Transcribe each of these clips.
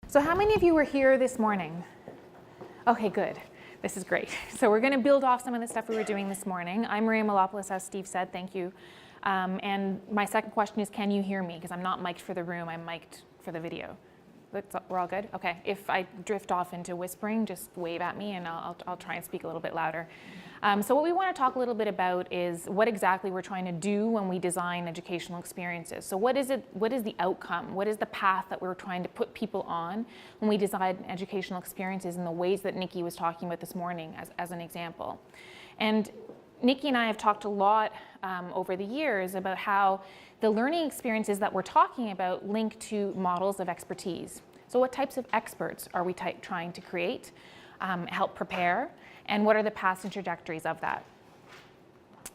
So how many of you were here this morning? Okay, good. This is great. So we're going to build off some of the stuff we were doing this morning. I'm Maria Malopoulos, as Steve said. Thank you. And my second question is, can you hear me? Because I'm not mic'd for the room. I'm mic'd for the video. We're all good? Okay. If I drift off into whispering, just wave at me and I'll try and speak a little bit louder. So what we want to talk a little bit about is what exactly we're trying to do when we design educational experiences. So what is the outcome? What is the path that we're trying to put people on when we design educational experiences in the ways that Nikki was talking about this morning as an example? And Nikki and I have talked a lot over the years about how the learning experiences that we're talking about link to models of expertise. So what types of experts are we trying to create, help prepare, and what are the paths and trajectories of that?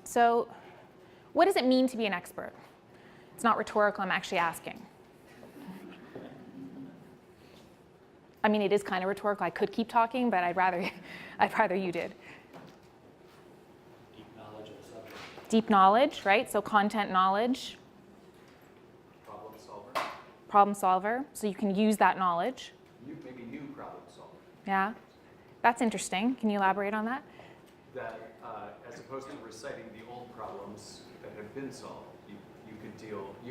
So what does it mean to be an expert? It's not rhetorical, I'm actually asking. I mean, it is kind of rhetorical. I could keep talking, but I'd rather you did. Deep knowledge of the subject. Deep knowledge, right? So content knowledge. Problem solver. Problem solver, so you can use that knowledge. Maybe new problem solver. Yeah, that's interesting. Can you elaborate on that? That as opposed to reciting the old problems that have been solved, you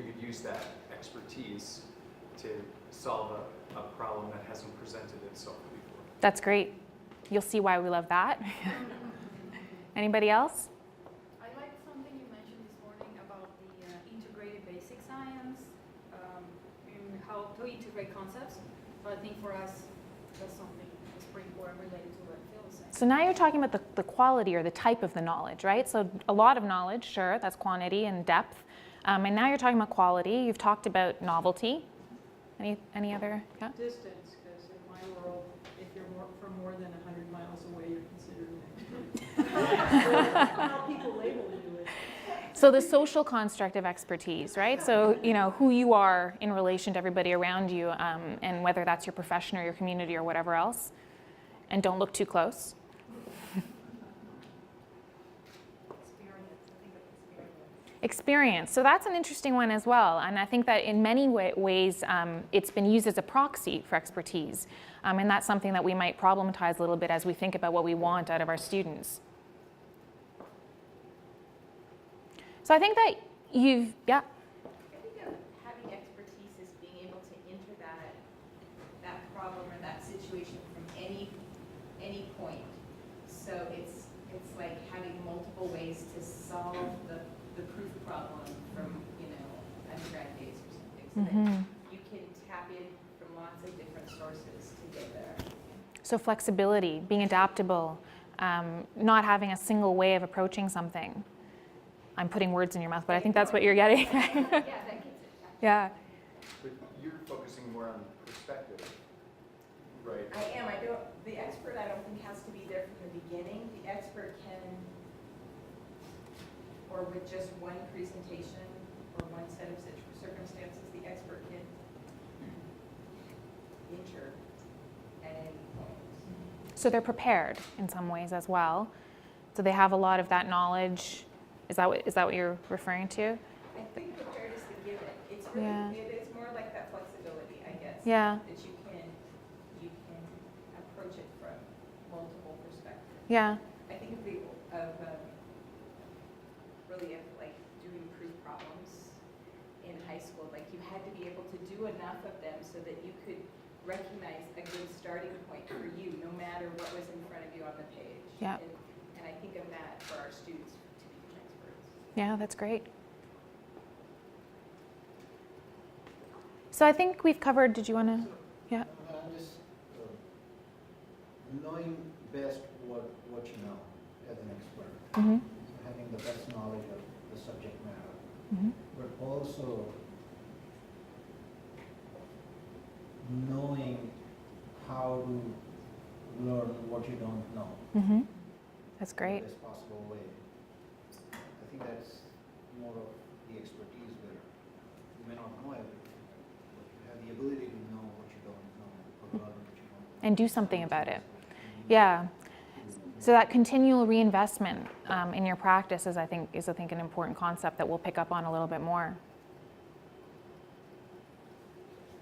could use that expertise to solve a problem that hasn't presented itself before. That's great. You'll see why we love that. Anybody else? I like something you mentioned this morning about the integrated basic science, and how to integrate concepts. But I think for us, that's something that's pretty important related to what Phil was saying. So now you're talking about the quality or the type of the knowledge, right? So a lot of knowledge, sure, that's quantity and depth. And now you're talking about quality. You've talked about novelty. Any other? Yeah? Distance, because in my world, if you're from more than 100 miles away, you're considered an expert. How people label you. So the social construct of expertise, right? So, you know, who you are in relation to everybody around you, and whether that's your profession or your community or whatever else. And don't look too close. Experience. So that's an interesting one as well. And I think that in many ways, it's been used as a proxy for expertise. And that's something that we might problematize a little bit as we think about what we want out of our students. So I think that yeah. I think of having expertise is being able to enter that problem or that situation from any point. So it's like having multiple ways to solve the proof problem from undergrad days or something. So that you can tap in from lots of different sources to get there. So flexibility, being adaptable, not having a single way of approaching something. I'm putting words in your mouth, but I think that's what you're getting. Yeah, that gets it. Yeah. But you're focusing more on perspective, right? I am. The expert I don't think has to be there from the beginning. The expert can, or with just one presentation or one set of circumstances, the expert can enter at any point. So they're prepared in some ways as well. So they have a lot of that knowledge. Is that what you're referring to? I think prepared is the given. It's really, Yeah. it's more like that flexibility, I guess. Yeah. That you can approach it from multiple perspectives. Yeah. I think of like doing proof problems in high school. Like you had to be able to do enough of them so that you could recognize a good starting point for you, no matter what was in front of you on the page. Yeah. And I think of that for our students to become experts. Yeah, that's great. So I think we've covered, did you want to? Yeah. I'm just knowing best what you know as an expert, Mm-hmm. having the best knowledge of the subject matter, Mm-hmm. but also knowing how to learn what you don't know. Mm-hmm. That's great. In the best possible way. I think that's more of the expertise where you may not know everything, but you have the ability to know what you don't know, or learn what you don't know. And do something about it. Yeah. So that continual reinvestment in your practice is, I think, an important concept that we'll pick up on a little bit more.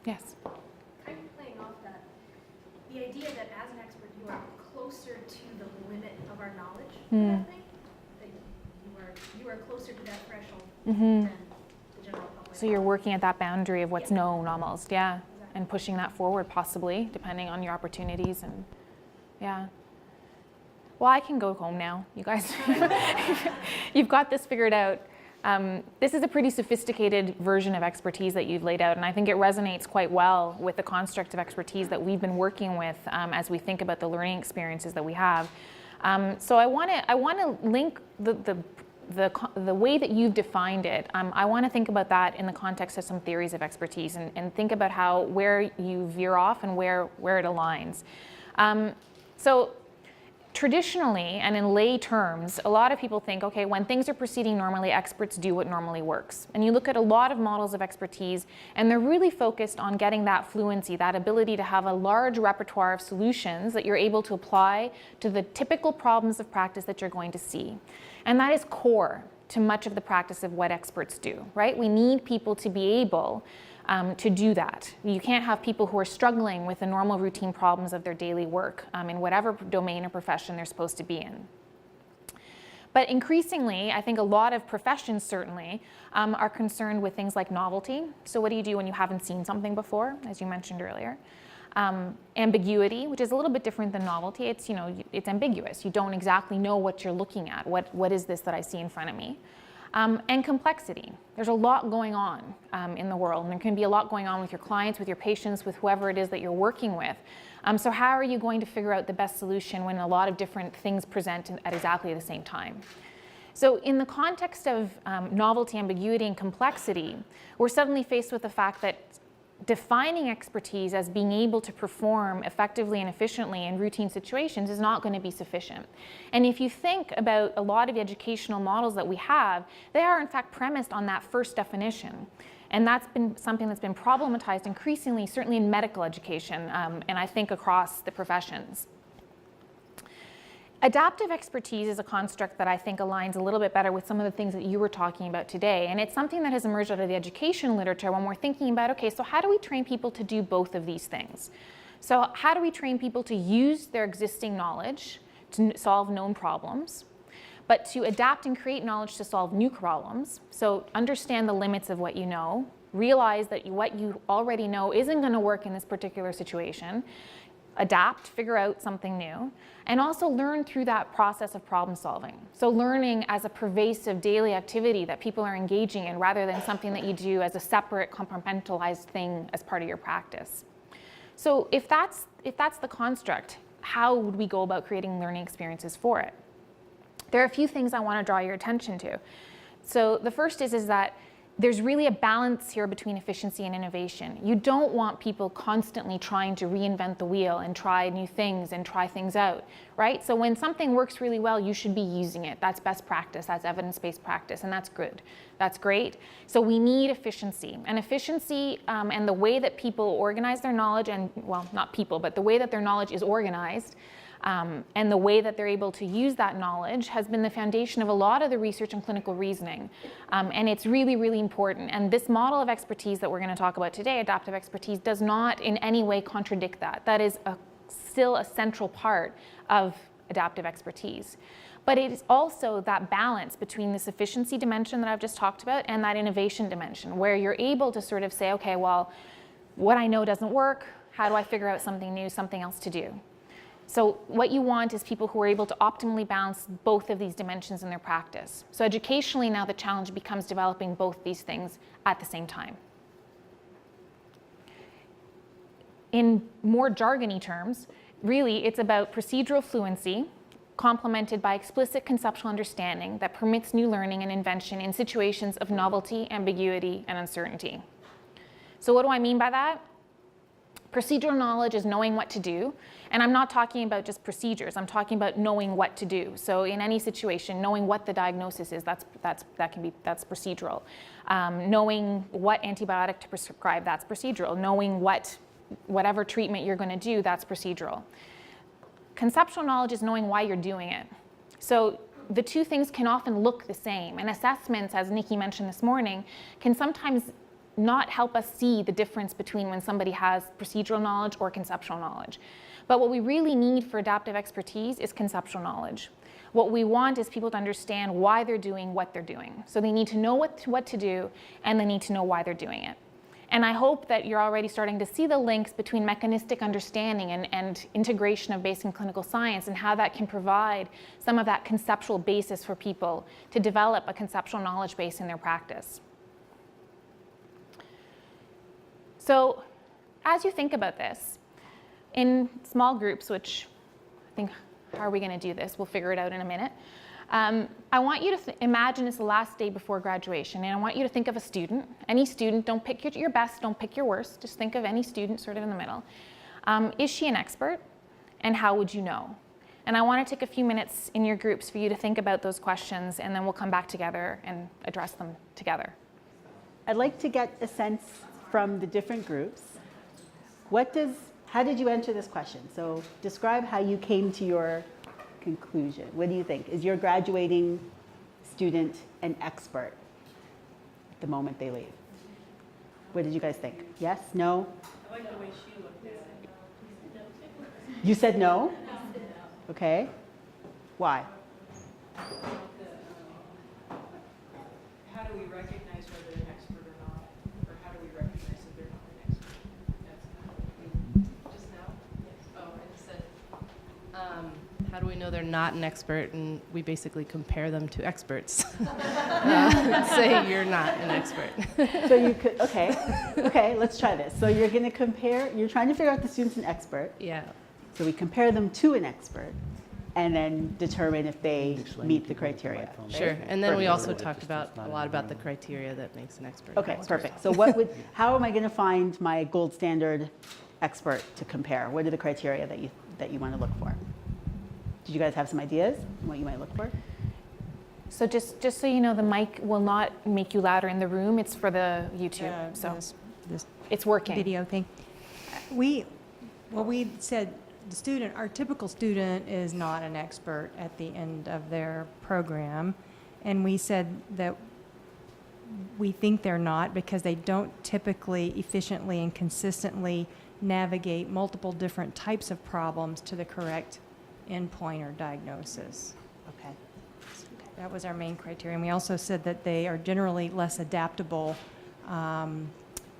Yes. Kind of playing off that, the idea that as an expert you are closer to the limit of our knowledge, Hmm. I think, that you are closer to that threshold Mm-hmm. than the general public. So you're working at that boundary of what's Yeah. known almost, yeah, Exactly. and pushing that forward possibly, depending on your opportunities and, yeah. Well, I can go home now, you guys. You've got this figured out. This is a pretty sophisticated version of expertise that you've laid out, and I think it resonates quite well with the construct of expertise that we've been working with as we think about the learning experiences that we have. So I want to link the way that you've defined it. I want to think about that in the context of some theories of expertise and think about how where you veer off and where it aligns. So traditionally, and in lay terms, a lot of people think, okay, when things are proceeding normally, experts do what normally works. And you look at a lot of models of expertise, and they're really focused on getting that fluency, that ability to have a large repertoire of solutions that you're able to apply to the typical problems of practice that you're going to see. And that is core to much of the practice of what experts do, right? We need people to be able to do that. You can't have people who are struggling with the normal routine problems of their daily work in whatever domain or profession they're supposed to be in. But increasingly, I think a lot of professions certainly are concerned with things like novelty. So what do you do when you haven't seen something before, as you mentioned earlier? Ambiguity, which is a little bit different than novelty. It's, it's ambiguous. You don't exactly know what you're looking at. What is this that I see in front of me? And complexity. There's a lot going on in the world, and there can be a lot going on with your clients, with your patients, with whoever it is that you're working with. So how are you going to figure out the best solution when a lot of different things present at exactly the same time? So in the context of novelty, ambiguity, and complexity, we're suddenly faced with the fact that defining expertise as being able to perform effectively and efficiently in routine situations is not going to be sufficient. And if you think about a lot of the educational models that we have, they are in fact premised on that first definition. And that's been something that's been problematized increasingly, certainly in medical education, and I think across the professions. Adaptive expertise is a construct that I think aligns a little bit better with some of the things that you were talking about today. And it's something that has emerged out of the education literature when we're thinking about, okay, so how do we train people to do both of these things? So how do we train people to use their existing knowledge to solve known problems, but to adapt and create knowledge to solve new problems? So understand the limits of what you know, realize that what you already know isn't going to work in this particular situation, adapt, figure out something new, and also learn through that process of problem solving. So learning as a pervasive daily activity that people are engaging in rather than something that you do as a separate compartmentalized thing as part of your practice. So if that's the construct, how would we go about creating learning experiences for it? There are a few things I want to draw your attention to. So the first is that there's really a balance here between efficiency and innovation. You don't want people constantly trying to reinvent the wheel and try new things and try things out, right? So when something works really well, you should be using it. That's best practice, that's evidence-based practice, and that's good. That's great. So we need efficiency. And efficiency and the way that people organize their knowledge, and well, not people, but the way that their knowledge is organized, and the way that they're able to use that knowledge has been the foundation of a lot of the research and clinical reasoning. And it's really, really important. And this model of expertise that we're going to talk about today, adaptive expertise, does not in any way contradict that. That is still a central part of adaptive expertise. But it is also that balance between this efficiency dimension that I've just talked about and that innovation dimension, where you're able to sort of say, okay, well, what I know doesn't work. How do I figure out something new, something else to do? So what you want is people who are able to optimally balance both of these dimensions in their practice. So educationally now the challenge becomes developing both these things at the same time. In more jargony terms, really it's about procedural fluency complemented by explicit conceptual understanding that permits new learning and invention in situations of novelty, ambiguity, and uncertainty. So what do I mean by that? Procedural knowledge is knowing what to do, and I'm not talking about just procedures. I'm talking about knowing what to do. So in any situation, knowing what the diagnosis is, that's procedural. Knowing what antibiotic to prescribe, that's procedural. Knowing whatever treatment you're going to do, that's procedural. Conceptual knowledge is knowing why you're doing it. So the two things can often look the same, and assessments, as Nikki mentioned this morning, can sometimes not help us see the difference between when somebody has procedural knowledge or conceptual knowledge. But what we really need for adaptive expertise is conceptual knowledge. What we want is people to understand why they're doing what they're doing. So they need to know what to do, and they need to know why they're doing it. And I hope that you're already starting to see the links between mechanistic understanding and integration of basic and clinical science, and how that can provide some of that conceptual basis for people to develop a conceptual knowledge base in their practice. So as you think about this, in small groups, which I think, how are we going to do this? We'll figure it out in a minute. I want you to imagine it's the last day before graduation, and I want you to think of a student, any student. Don't pick your best, don't pick your worst, just think of any student sort of in the middle. Is she an expert, and how would you know? And I want to take a few minutes in your groups for you to think about those questions, and then we'll come back together and address them together. I'd like to get a sense from the different groups. How did you enter this question? So describe how you came to your conclusion. What do you think? Is your graduating student an expert the moment they leave? What did you guys think? Yes? No? I like the way she looked at it. You said no? Okay. Why? How do we recognize whether they're an expert or not? Or how do we recognize that they're not an expert? That's Just now? Oh, I just said, how do we know they're not an expert? And we basically compare them to experts. Say you're not an expert. So you could, okay, let's try this. So you're going to compare, you're trying to figure out the student's an expert. Yeah. So we compare them to an expert and then determine if they Explain meet to the people criteria. right from- Sure. And then we Perfect. also talked about a lot about the criteria that makes an expert. an Okay, expert. perfect. So how am I going to find my gold standard expert to compare? What are the criteria that you want to look for? Did you guys have some ideas on what you might look for? So just so you know, the mic will not make you louder in the room. It's for the YouTube, so This it's working. video thing. We said the student, our typical student is not an expert at the end of their program. And we said that we think they're not because they don't typically efficiently and consistently navigate multiple different types of problems to the correct endpoint or diagnosis. Okay. That was our main criteria. And we also said that they are generally less adaptable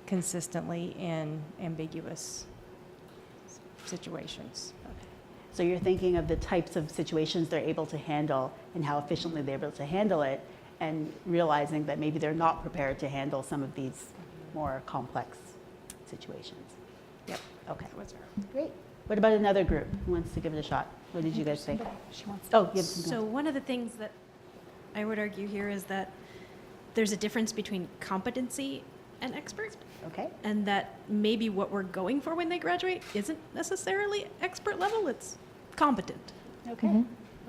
consistently in ambiguous situations. So you're thinking of the types of situations they're able to handle and how efficiently they're able to handle it, and realizing that maybe they're not prepared to handle some of these more complex situations. Yep. Okay, That was our great. What about another group who wants to give it a shot? What did you guys think? She wants Oh, you have something So else. one of the things that I would argue here is that there's a difference between competency and expert, Okay. and that maybe what we're going for when they graduate isn't necessarily expert level, it's competent. Okay.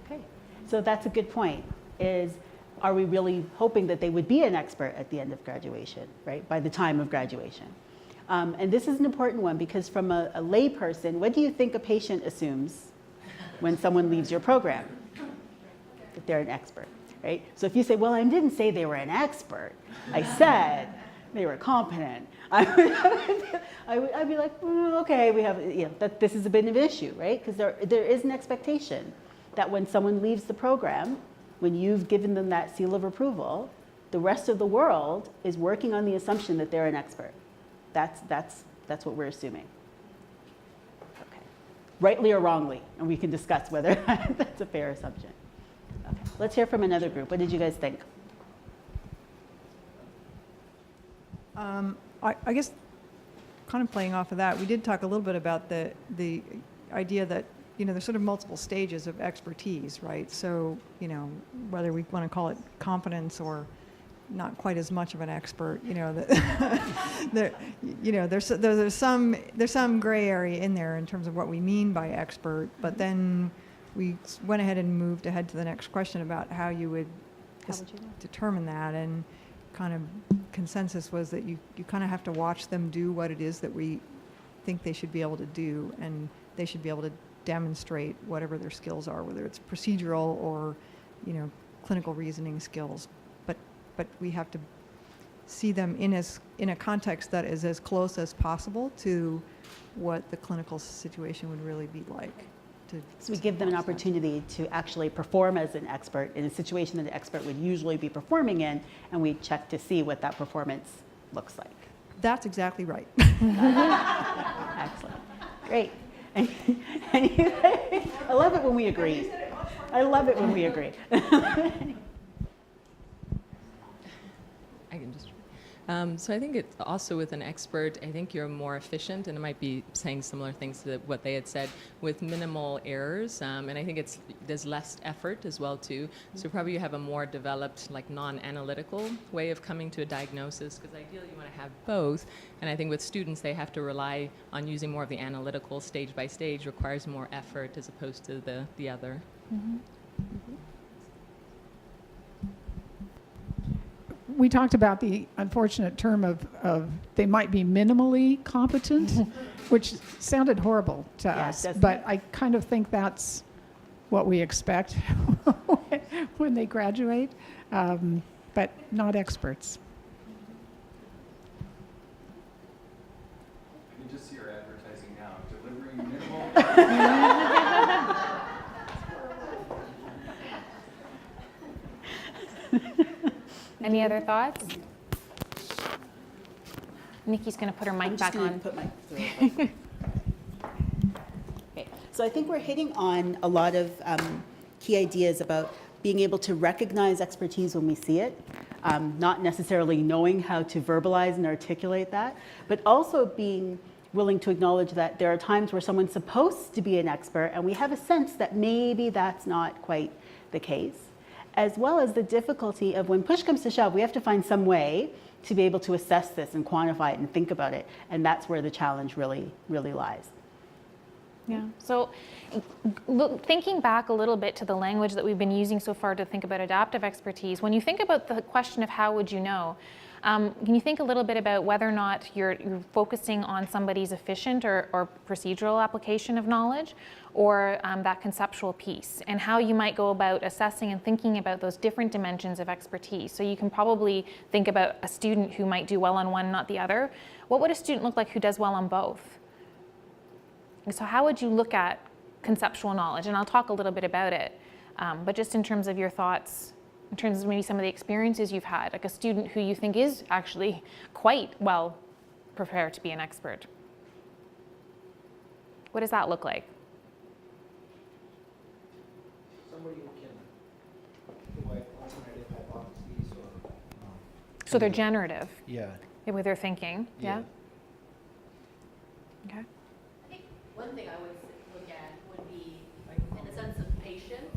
Okay. So that's a good point. Are we really hoping that they would be an expert at the end of graduation, right? By the time of graduation. And this is an important one because from a lay person, what do you think a patient assumes when someone leaves your program? That they're an expert, right? So if you say, well, I didn't say they were an expert. I said they were competent. I'd be like, okay, we have, that this is a bit of an issue, right? Because there is an expectation that when someone leaves the program, when you've given them that seal of approval, the rest of the world is working on the assumption that they're an expert. That's what we're assuming. Okay. Rightly or wrongly, and we can discuss whether that's a fair assumption. Okay. Let's hear from another group. What did you guys think? I guess, kind of playing off of that, we did talk a little bit about the idea that, there's sort of multiple stages of expertise, right? So, whether we want to call it competence or not quite as much of an expert, there's some gray area in there in terms of what we mean by expert, but then we went ahead and moved ahead to the next question about how you would determine that, and kind of consensus was that you kind of have to watch them do what it is that we think they should be able to do, and they should be able to demonstrate whatever their skills are, whether it's procedural or, clinical reasoning skills. But we have to see them in a context that is as close as possible to what the clinical situation would really be like. So we give them an opportunity to actually perform as an expert in a situation that an expert would usually be performing in, and we check to see what that performance looks like. That's exactly right. Excellent. Great. I love it when we agree. I love it when we agree. I can just. So I think it's also with an expert, I think you're more efficient, and it might be saying similar things to what they had said, with minimal errors, and I think there's less effort as well too. So probably you have a more developed, like non-analytical way of coming to a diagnosis, because ideally you want to have both. And I think with students, they have to rely on using more of the analytical stage by stage, requires more effort as opposed to the other. Mm-hmm. We talked about the unfortunate term of they might be minimally competent, which sounded horrible to us, but I kind of think that's what we expect when they graduate, but not experts. You can just see our advertising now, delivering minimal. Any other thoughts? Nikki's going to put her mic back on. Put my throat. Okay, so I think we're hitting on a lot of key ideas about being able to recognize expertise when we see it, not necessarily knowing how to verbalize and articulate that, but also being willing to acknowledge that there are times where someone's supposed to be an expert and we have a sense that maybe that's not quite the case, as well as the difficulty of when push comes to shove, we have to find some way to be able to assess this and quantify it and think about it. And that's where the challenge really, really lies. Yeah. So thinking back a little bit to the language that we've been using so far to think about adaptive expertise, when you think about the question of how would you know, can you think a little bit about whether or not you're focusing on somebody's efficient or procedural application of knowledge, or that conceptual piece, and how you might go about assessing and thinking about those different dimensions of expertise? So you can probably think about a student who might do well on one, not the other. What would a student look like who does well on both? So how would you look at conceptual knowledge? And I'll talk a little bit about it, but just in terms of your thoughts, in terms of maybe some of the experiences you've had, like a student who you think is actually quite well prepared to be an expert. What does that look like? Somebody who can provide alternative hypotheses or. So they're generative Yeah. with their thinking, yeah? Okay. I think one thing I would look at would be in the sense of patience.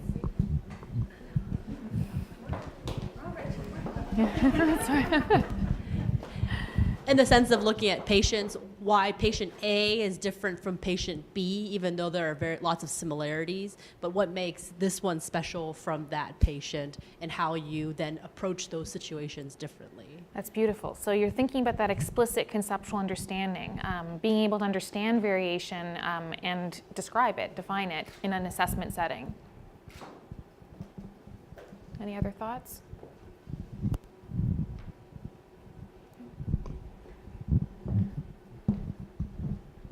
In the sense of looking at patients, why patient A is different from patient B, even though there are lots of similarities, but what makes this one special from that patient, and how you then approach those situations differently. That's beautiful. So you're thinking about that explicit conceptual understanding, being able to understand variation and describe it, define it in an assessment setting. Any other thoughts?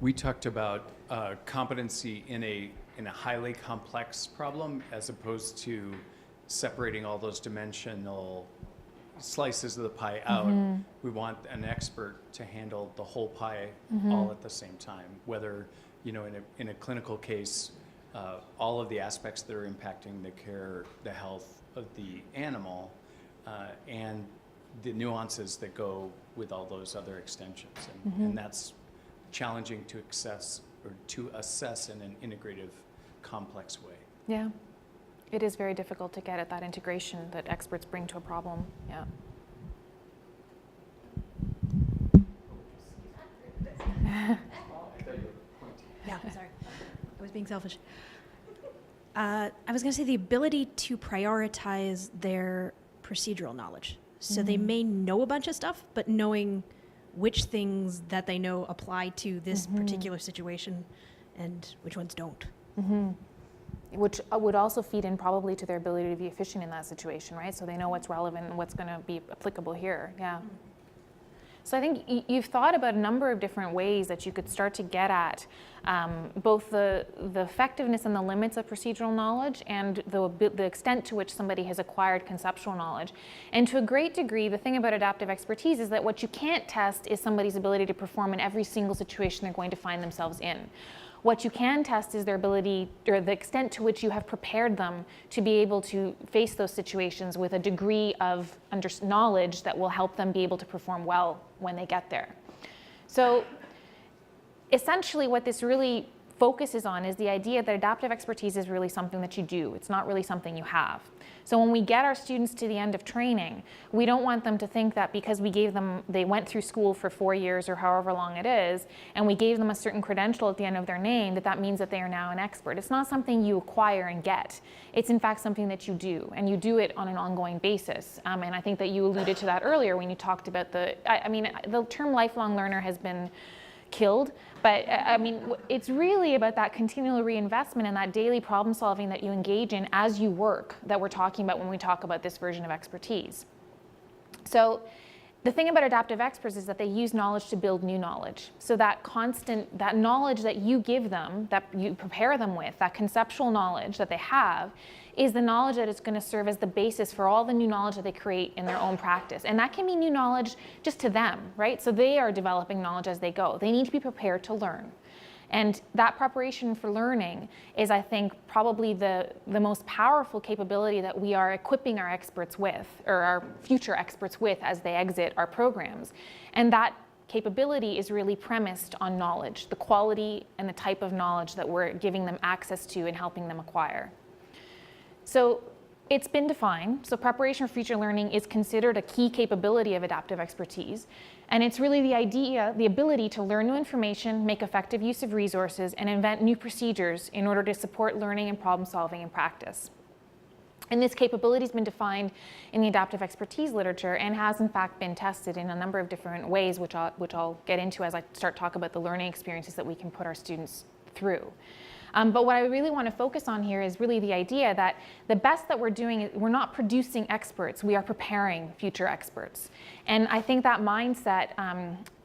We talked about competency in a highly complex problem, as opposed to separating all those dimensional slices of the pie out. Mm-hmm. We want an expert to handle the whole pie Mm-hmm. all at the same time. Whether, in a clinical case, all of the aspects that are impacting the care, the health of the animal, and the nuances that go with all those other extensions, and that's challenging to assess in an integrative, complex way. Yeah. It is very difficult to get at that integration that experts bring to a problem. Yeah. Yeah, sorry. I was being selfish. I was going to say the ability to prioritize their procedural knowledge. So they may know a bunch of stuff, but knowing which things that they know apply to this particular situation and which ones don't. Which would also feed in probably to their ability to be efficient in that situation, right? So they know what's relevant and what's going to be applicable here. Yeah. So I think you've thought about a number of different ways that you could start to get at both the effectiveness and the limits of procedural knowledge and the extent to which somebody has acquired conceptual knowledge. And to a great degree, the thing about adaptive expertise is that what you can't test is somebody's ability to perform in every single situation they're going to find themselves in. What you can test is their ability, or the extent to which you have prepared them to be able to face those situations with a degree of knowledge that will help them be able to perform well when they get there. So essentially what this really focuses on is the idea that adaptive expertise is really something that you do. It's not really something you have. So when we get our students to the end of training, we don't want them to think that because we gave them, they went through school for 4 years or however long it is, and we gave them a certain credential at the end of their name, that means that they are now an expert. It's not something you acquire and get. It's in fact something that you do, and you do it on an ongoing basis. And I think that you alluded to that earlier when you talked about the term lifelong learner has been killed, but I mean, it's really about that continual reinvestment and that daily problem solving that you engage in as you work that we're talking about when we talk about this version of expertise. So the thing about adaptive experts is that they use knowledge to build new knowledge. So that knowledge that you give them, that you prepare them with, that conceptual knowledge that they have, is the knowledge that is going to serve as the basis for all the new knowledge that they create in their own practice. And that can be new knowledge just to them, right? So they are developing knowledge as they go. They need to be prepared to learn. And that preparation for learning is, I think, probably the most powerful capability that we are equipping our experts with, or our future experts with, as they exit our programs. And that capability is really premised on knowledge, the quality and the type of knowledge that we're giving them access to and helping them acquire. So it's been defined. So preparation for future learning is considered a key capability of adaptive expertise. And it's really the ability to learn new information, make effective use of resources, and invent new procedures in order to support learning and problem solving in practice. And this capability has been defined in the adaptive expertise literature and has in fact been tested in a number of different ways, which I'll get into as I start talking about the learning experiences that we can put our students through. But what I really want to focus on here is really the idea that the best that we're doing is we're not producing experts, we are preparing future experts. And I think that mindset,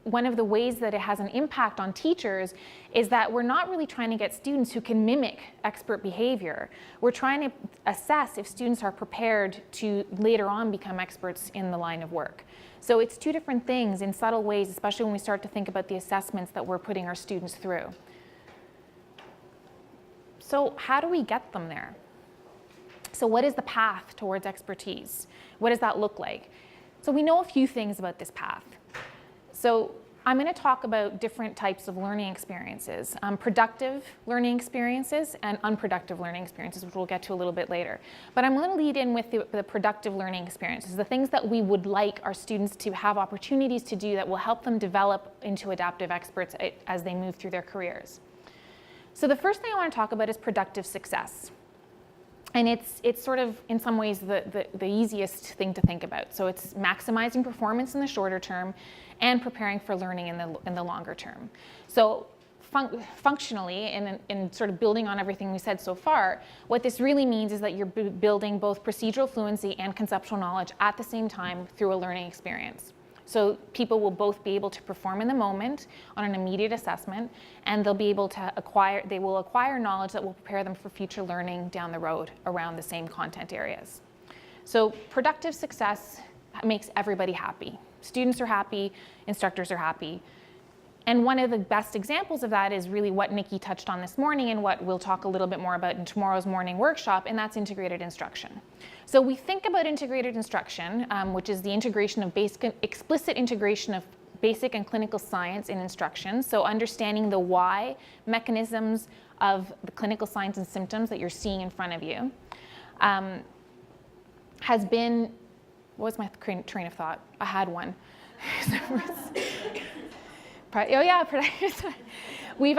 one of the ways that it has an impact on teachers is that we're not really trying to get students who can mimic expert behavior. We're trying to assess if students are prepared to later on become experts in the line of work. So it's two different things in subtle ways, especially when we start to think about the assessments that we're putting our students through. So how do we get them there? So what is the path towards expertise? What does that look like? So we know a few things about this path. So I'm going to talk about different types of learning experiences, productive learning experiences and unproductive learning experiences, which we'll get to a little bit later. But I'm going to lead in with the productive learning experiences, the things that we would like our students to have opportunities to do that will help them develop into adaptive experts as they move through their careers. So the first thing I want to talk about is productive success. And it's sort of, in some ways, the easiest thing to think about. So it's maximizing performance in the shorter term and preparing for learning in the longer term. So functionally, in sort of building on everything we said so far, what this really means is that you're building both procedural fluency and conceptual knowledge at the same time through a learning experience. So people will both be able to perform in the moment on an immediate assessment, and they'll be able to acquire knowledge that will prepare them for future learning down the road around the same content areas. So productive success makes everybody happy. Students are happy, instructors are happy. And one of the best examples of that is really what Nikki touched on this morning and what we'll talk a little bit more about in tomorrow's morning workshop, and that's integrated instruction. So we think about integrated instruction, which is the integration of explicit integration of basic and clinical science in instruction. So understanding the why mechanisms of the clinical signs and symptoms that you're seeing in front of you has been, what was my train of thought? I had one. Oh yeah, we've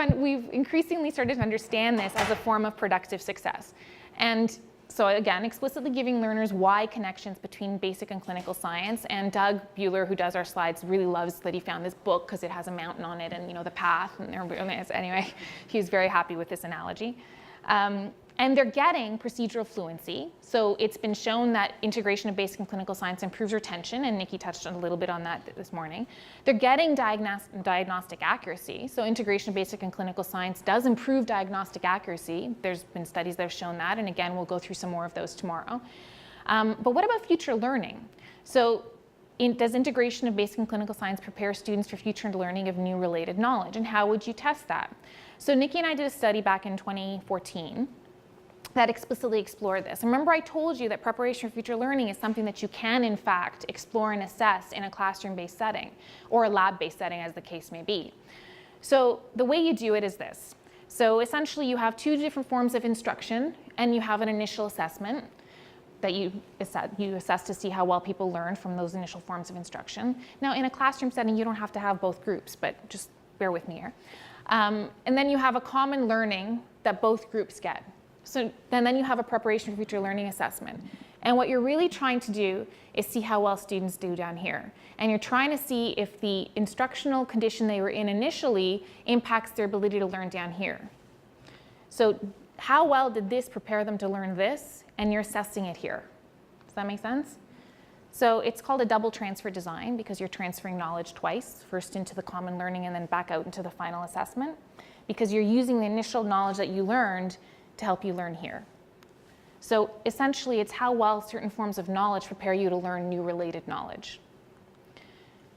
increasingly started to understand this as a form of productive success. And so again, explicitly giving learners why connections between basic and clinical science. And Doug Buehler, who does our slides, really loves that he found this book because it has a mountain on it and the path. And anyway, he's very happy with this analogy. And they're getting procedural fluency. So it's been shown that integration of basic and clinical science improves retention, and Nikki touched on a little bit on that this morning. They're getting diagnostic accuracy. So integration of basic and clinical science does improve diagnostic accuracy. There's been studies that have shown that, and again, we'll go through some more of those tomorrow. But what about future learning? So does integration of basic and clinical science prepare students for future learning of new related knowledge? And how would you test that? So Nikki and I did a study back in 2014 that explicitly explored this. Remember, I told you that preparation for future learning is something that you can, in fact, explore and assess in a classroom-based setting or a lab-based setting, as the case may be. So the way you do it is this. So essentially, you have two different forms of instruction, and you have an initial assessment that you assess to see how well people learn from those initial forms of instruction. Now, in a classroom setting, you don't have to have both groups, but just bear with me here. And then you have a common learning that both groups get. So then you have a preparation for future learning assessment. And what you're really trying to do is see how well students do down here. And you're trying to see if the instructional condition they were in initially impacts their ability to learn down here. So how well did this prepare them to learn this? And you're assessing it here. Does that make sense? So it's called a double transfer design because you're transferring knowledge twice, first into the common learning and then back out into the final assessment, because you're using the initial knowledge that you learned to help you learn here. So essentially, it's how well certain forms of knowledge prepare you to learn new related knowledge.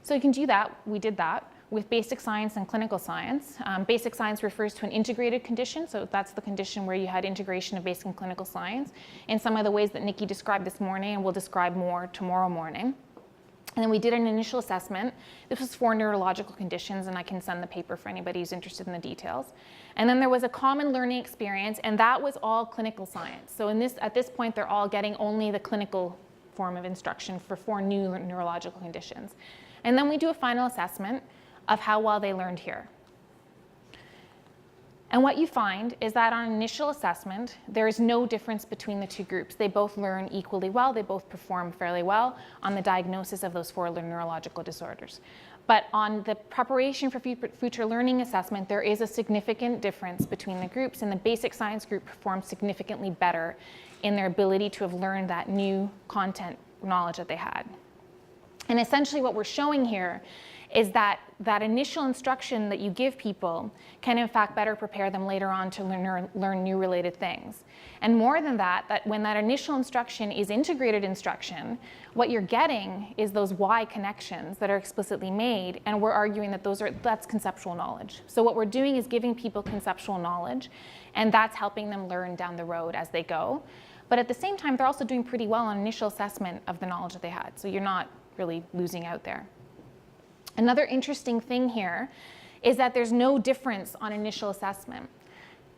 So you can do that. We did that with basic science and clinical science. Basic science refers to an integrated condition, so that's the condition where you had integration of basic and clinical science in some of the ways that Nikki described this morning, and we'll describe more tomorrow morning. And then we did an initial assessment. This was for neurological conditions, and I can send the paper for anybody who's interested in the details. And then there was a common learning experience, and that was all clinical science. So at this point, they're all getting only the clinical form of instruction for 4 new neurological conditions. And then we do a final assessment of how well they learned here. And what you find is that on initial assessment, there is no difference between the two groups. They both learn equally well. They both perform fairly well on the diagnosis of those 4 neurological disorders. But on the preparation for future learning assessment, there is a significant difference between the groups, and the basic science group performs significantly better in their ability to have learned that new content knowledge that they had. And essentially what we're showing here is that that initial instruction that you give people can in fact better prepare them later on to learn new related things. And more than that, that when that initial instruction is integrated instruction, what you're getting is those why connections that are explicitly made, and we're arguing that that's conceptual knowledge. So what we're doing is giving people conceptual knowledge, and that's helping them learn down the road as they go. But at the same time, they're also doing pretty well on initial assessment of the knowledge that they had. So you're not really losing out there. Another interesting thing here is that there's no difference on initial assessment.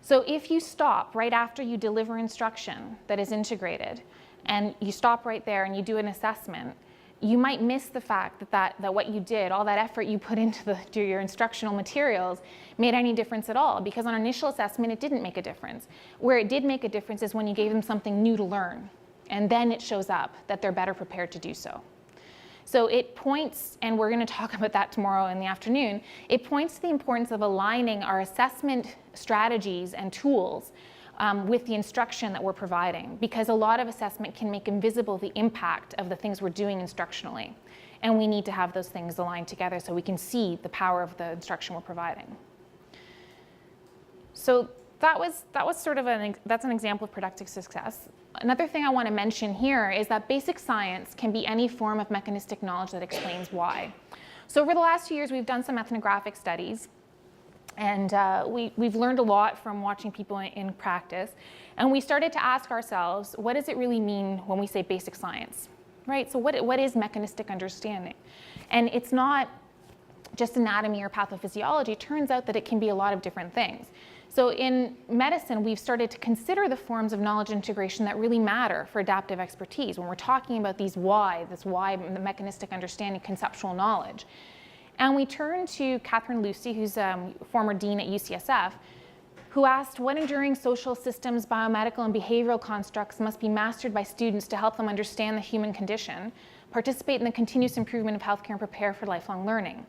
So if you stop right after you deliver instruction that is integrated, and you stop right there and you do an assessment, you might miss the fact that what you did, all that effort you put into your instructional materials, made any difference at all. Because on initial assessment, it didn't make a difference. Where it did make a difference is when you gave them something new to learn. And then it shows up that they're better prepared to do so. So it points, and we're going to talk about that tomorrow in the afternoon, it points to the importance of aligning our assessment strategies and tools with the instruction that we're providing, because a lot of assessment can make invisible the impact of the things we're doing instructionally. And we need to have those things aligned together so we can see the power of the instruction we're providing. So that was sort of that's an example of productive success. Another thing I want to mention here is that basic science can be any form of mechanistic knowledge that explains why. So over the last 2 years, we've done some ethnographic studies, and we've learned a lot from watching people in practice. And we started to ask ourselves, what does it really mean when we say basic science, right? So what is mechanistic understanding? And it's not just anatomy or pathophysiology. It turns out that it can be a lot of different things. So in medicine, we've started to consider the forms of knowledge integration that really matter for adaptive expertise when we're talking about this why, the mechanistic understanding, conceptual knowledge. And we turned to Catherine Lucy, who's a former dean at UCSF, who asked what enduring social systems, biomedical, and behavioral constructs must be mastered by students to help them understand the human condition, participate in the continuous improvement of healthcare and prepare for lifelong learning.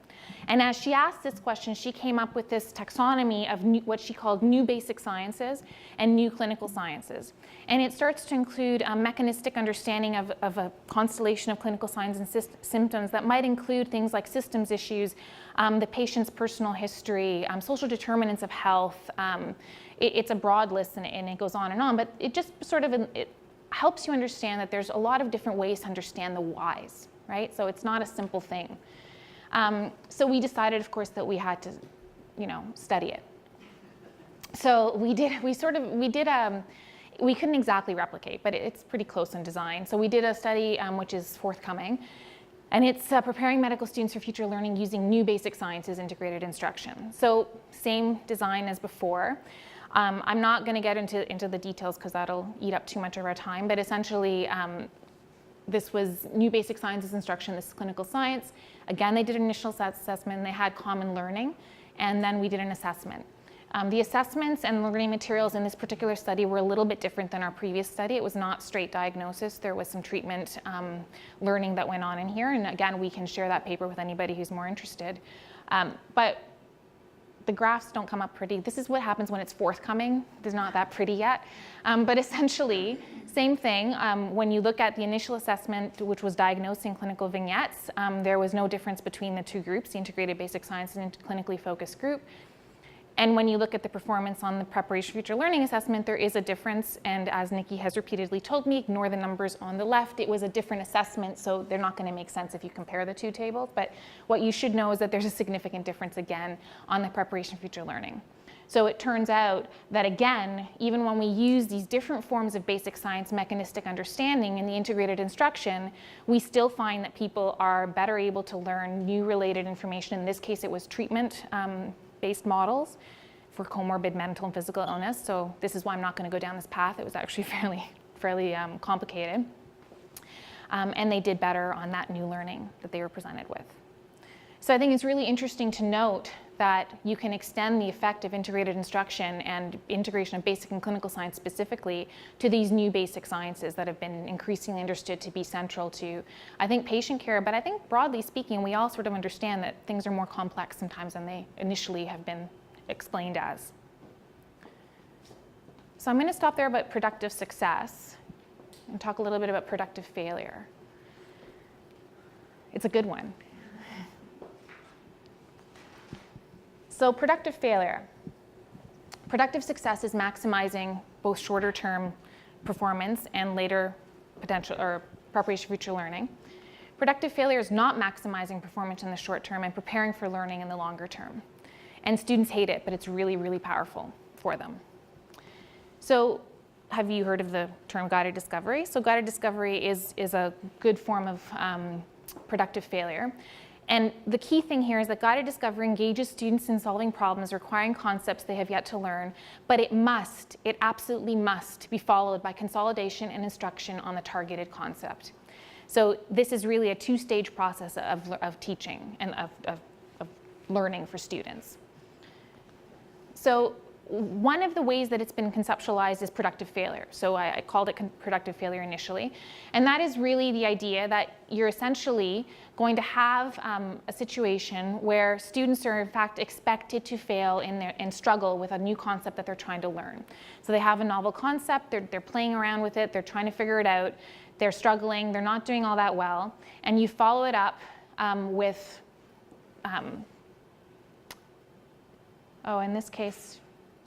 And as she asked this question, she came up with this taxonomy of what she called new basic sciences and new clinical sciences. And it starts to include a mechanistic understanding of a constellation of clinical signs and symptoms that might include things like systems issues, the patient's personal history, social determinants of health. It's a broad list and it goes on, but it just sort of it helps you understand that there's a lot of different ways to understand the whys, right? So it's not a simple thing. So we decided, of course, that we had to, study it. So we couldn't exactly replicate, but it's pretty close in design. So we did a study which is forthcoming, and it's preparing medical students for future learning using new basic sciences integrated instruction. So same design as before. I'm not going to get into the details because that'll eat up too much of our time, but essentially this was new basic sciences instruction, this is clinical science. Again, they did an initial assessment, they had common learning, and then we did an assessment. The assessments and learning materials in this particular study were a little bit different than our previous study. It was not straight diagnosis. There was some treatment learning that went on in here. And again, we can share that paper with anybody who's more interested. But the graphs don't come up pretty. This is what happens when it's forthcoming. It's not that pretty yet. But essentially, same thing. When you look at the initial assessment, which was diagnosing clinical vignettes, there was no difference between the two groups, the integrated basic science and clinically focused group. And when you look at the performance on the preparation for future learning assessment, there is a difference. And as Nikki has repeatedly told me, ignore the numbers on the left. It was a different assessment, so they're not going to make sense if you compare the two tables. But what you should know is that there's a significant difference again on the preparation for future learning. So it turns out that again, even when we use these different forms of basic science mechanistic understanding in the integrated instruction, we still find that people are better able to learn new related information. In this case, it was treatment-based models for comorbid mental and physical illness. So this is why I'm not going to go down this path. It was actually fairly complicated. And they did better on that new learning that they were presented with. So I think it's really interesting to note that you can extend the effect of integrated instruction and integration of basic and clinical science specifically to these new basic sciences that have been increasingly understood to be central to, I think, patient care. But I think broadly speaking, we all sort of understand that things are more complex sometimes than they initially have been explained as. So I'm going to stop there about productive success and talk a little bit about productive failure. It's a good one. So productive failure. Productive success is maximizing both shorter term performance and later potential or preparation for future learning. Productive failure is not maximizing performance in the short term and preparing for learning in the longer term. And students hate it, but it's really, really powerful for them. So have you heard of the term guided discovery? So guided discovery is a good form of productive failure. And the key thing here is that guided discovery engages students in solving problems requiring concepts they have yet to learn, but it absolutely must be followed by consolidation and instruction on the targeted concept. So this is really a two-stage process of teaching and of learning for students. So one of the ways that it's been conceptualized is productive failure. So I called it productive failure initially. And that is really the idea that you're essentially going to have a situation where students are in fact expected to fail and struggle with a new concept that they're trying to learn. So they have a novel concept, they're playing around with it, they're trying to figure it out, they're struggling, they're not doing all that well, and you follow it up with, in this case,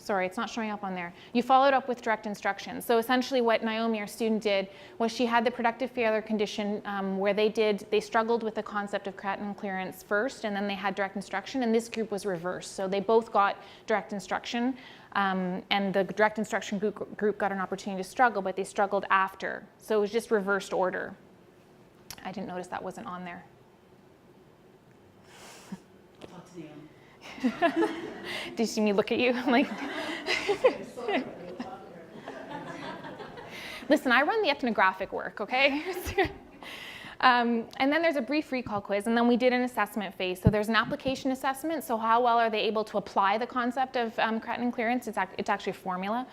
sorry, it's not showing up on there. You followed up with direct instruction. So essentially what Naomi, our student, did was she had the productive failure condition where they struggled with the concept of creatinine clearance first, and then they had direct instruction, and this group was reversed. So they both got direct instruction, and the direct instruction group got an opportunity to struggle, but they struggled after. So it was just reversed order. I didn't notice that wasn't on there. Did you see me look at you? Like, listen, I run the ethnographic work, okay? And then there's a brief recall quiz, and then we did an assessment phase. So there's an application assessment, so how well are they able to apply the concept of creatinine clearance? It's actually a formula.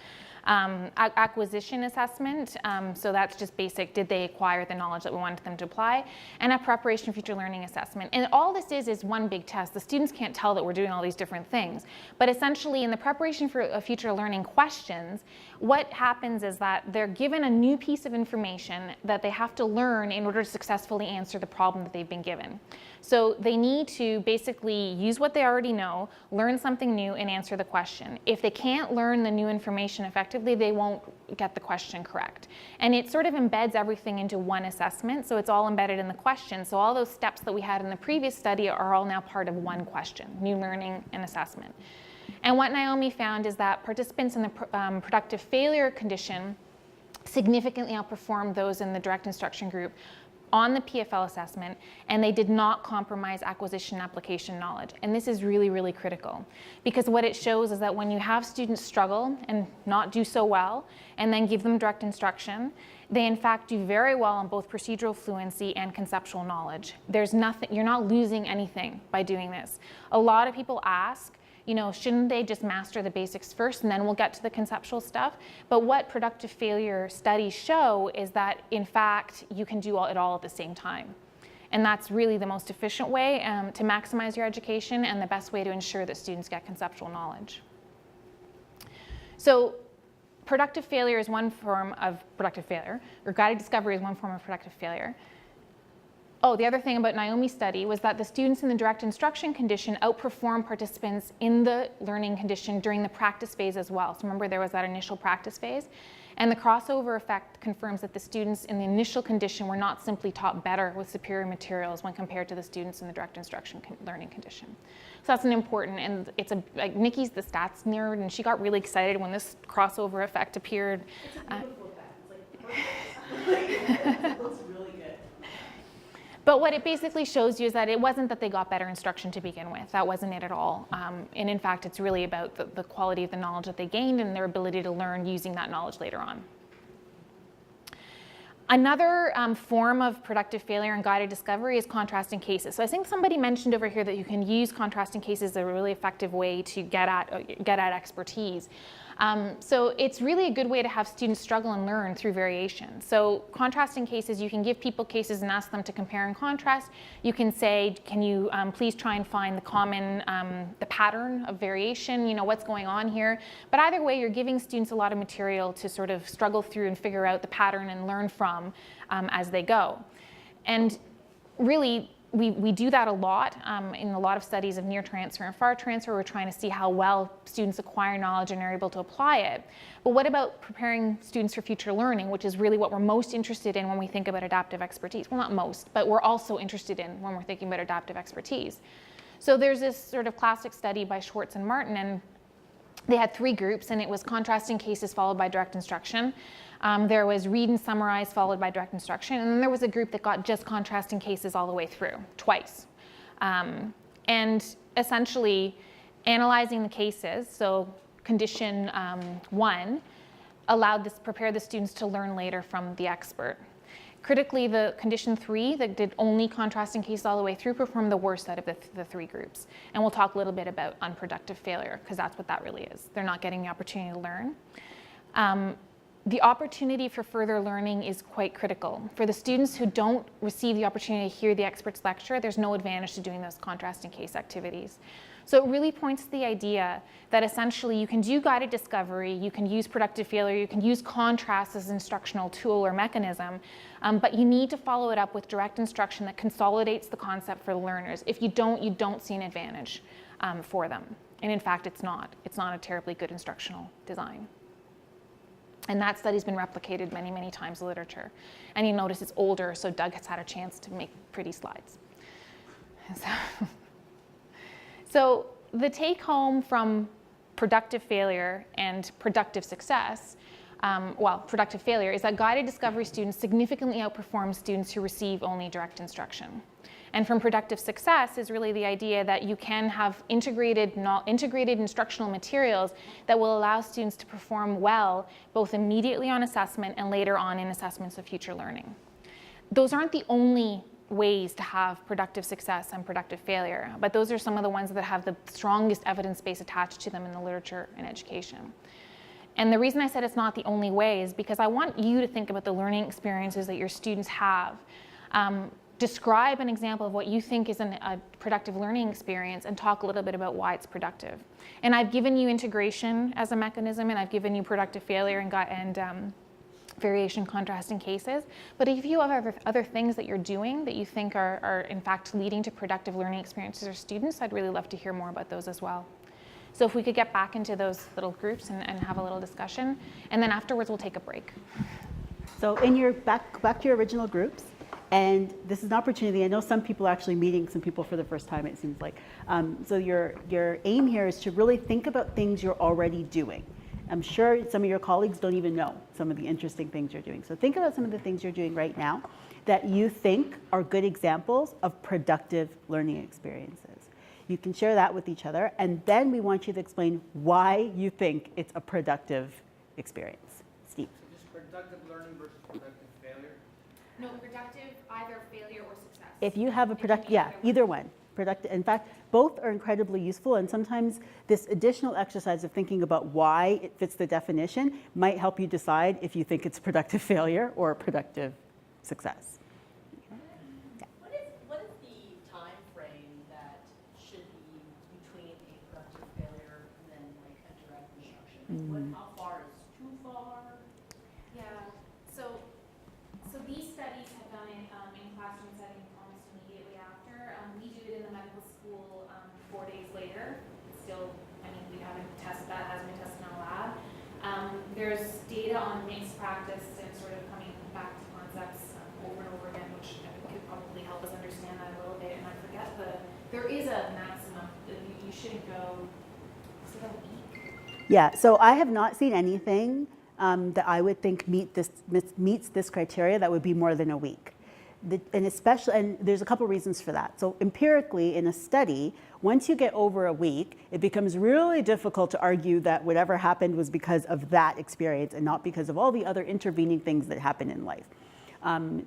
Acquisition assessment, so that's just basic, did they acquire the knowledge that we wanted them to apply, and a preparation future learning assessment. And all this is one big test. The students can't tell that we're doing all these different things, but essentially in the preparation for future learning questions, what happens is that they're given a new piece of information that they have to learn in order to successfully answer the problem that they've been given. So they need to basically use what they already know, learn something new, and answer the question. If they can't learn the new information effectively, they won't get the question correct. And it sort of embeds everything into one assessment, so it's all embedded in the question. So all those steps that we had in the previous study are all now part of one question, new learning and assessment. And what Naomi found is that participants in the productive failure condition significantly outperformed those in the direct instruction group on the PFL assessment, and they did not compromise acquisition and application knowledge. And this is really, really critical, because what it shows is that when you have students struggle and not do so well, and then give them direct instruction, they in fact do very well on both procedural fluency and conceptual knowledge. There's nothing, you're not losing anything by doing this. A lot of people ask, you know, shouldn't they just master the basics first and then we'll get to the conceptual stuff? But what productive failure studies show is that, in fact, you can do it all at the same time. And that's really the most efficient way to maximize your education and the best way to ensure that students get conceptual knowledge. So productive failure is one form of productive failure, or guided discovery is one form of productive failure. Oh, the other thing about Naomi's study was that the students in the direct instruction condition outperformed participants in the learning condition during the practice phase as well. So remember, there was that initial practice phase. And the crossover effect confirms that the students in the initial condition were not simply taught better with superior materials when compared to the students in the direct instruction learning condition. So that's an important, and it's like Nikki's the stats nerd, and she got really excited when this crossover effect appeared. It's a beautiful effect. It's like, it looks really good. But what it basically shows you is that it wasn't that they got better instruction to begin with. That wasn't it at all. And in fact, it's really about the quality of the knowledge that they gained and their ability to learn using that knowledge later on. Another form of productive failure and guided discovery is contrasting cases. So I think somebody mentioned over here that you can use contrasting cases as a really effective way to get at expertise. So it's really a good way to have students struggle and learn through variation. So contrasting cases, you can give people cases and ask them to compare and contrast. You can say, can you please try and find the common, the pattern of variation, you know, what's going on here. But either way, you're giving students a lot of material to sort of struggle through and figure out the pattern and learn from as they go. And really, we do that a lot in a lot of studies of near transfer and far transfer. We're trying to see how well students acquire knowledge and are able to apply it. But what about preparing students for future learning, which is really what we're most interested in when we think about adaptive expertise? Well, not most, but we're also interested in when we're thinking about adaptive expertise. So there's this sort of classic study by Schwartz and Martin, and they had 3 groups, and it was contrasting cases followed by direct instruction. There was read and summarize followed by direct instruction, and then there was a group that got just contrasting cases all the way through, twice. And essentially analyzing the cases, so condition 1, prepared the students to learn later from the expert. Critically, the condition 3 that did only contrasting cases all the way through performed the worst out of the 3 groups. And we'll talk a little bit about unproductive failure, because that's what that really is. They're not getting the opportunity to learn. The opportunity for further learning is quite critical. For the students who don't receive the opportunity to hear the expert's lecture, there's no advantage to doing those contrasting case activities. So it really points to the idea that essentially you can do guided discovery, you can use productive failure, you can use contrast as an instructional tool or mechanism, but you need to follow it up with direct instruction that consolidates the concept for the learners. If you don't see an advantage for them. And in fact, it's not a terribly good instructional design. And that study's been replicated many, many times in literature. And you notice it's older, so Doug has had a chance to make pretty slides. So the take home from productive failure and productive success, productive failure, is that guided discovery students significantly outperform students who receive only direct instruction. And from productive success is really the idea that you can have integrated instructional materials that will allow students to perform well both immediately on assessment and later on in assessments of future learning. those aren't the only ways to have productive success and productive failure, but those are some of the ones that have the strongest evidence base attached to them in the literature and education. And the reason I said it's not the only way is because I want you to think about the learning experiences that your students have. Describe an example of what you think is a productive learning experience and talk a little bit about why it's productive. And I've given you integration as a mechanism, and I've given you productive failure and variation, contrast, and cases. But if you have other things that you're doing that you think are in fact leading to productive learning experiences for students, I'd really love to hear more about those as well. So if we could get back into those little groups and have a little discussion, and then afterwards we'll take a break. So in your back to your original groups, and this is an opportunity. I know some people are actually meeting some people for the first time, it seems like. So your aim here is to really think about things you're already doing. I'm sure some of your colleagues don't even know some of the interesting things you're doing. So think about some of the things you're doing right now that you think are good examples of productive learning experiences. You can share that with each other, and then we want you to explain why you think it's a productive experience. Steve. So just productive learning versus productive failure? No, productive, either failure or success. If you have a productive, yeah, either one. Productive. In fact, both are incredibly useful, and sometimes this additional exercise of thinking about why it fits the definition might help you decide if you think it's productive failure or productive success. What is the time frame that should be between a productive failure and then like a direct instruction? How far is too far? Yeah, so these studies have done it in classroom settings almost immediately after. We do it in the medical school 4 days later. It's still, I mean, we haven't tested that, hasn't been tested in our lab. There's data on mixed practice and sort of coming back to concepts over and over again, which I think could probably help us understand that a little bit. And I forget there is a maximum that you shouldn't go, is it a week? Yeah, so I have not seen anything that I would think meets this criteria that would be more than a week. And there's a couple reasons for that. So empirically, in a study, once you get over a week, it becomes really difficult to argue that whatever happened was because of that experience and not because of all the other intervening things that happen in life.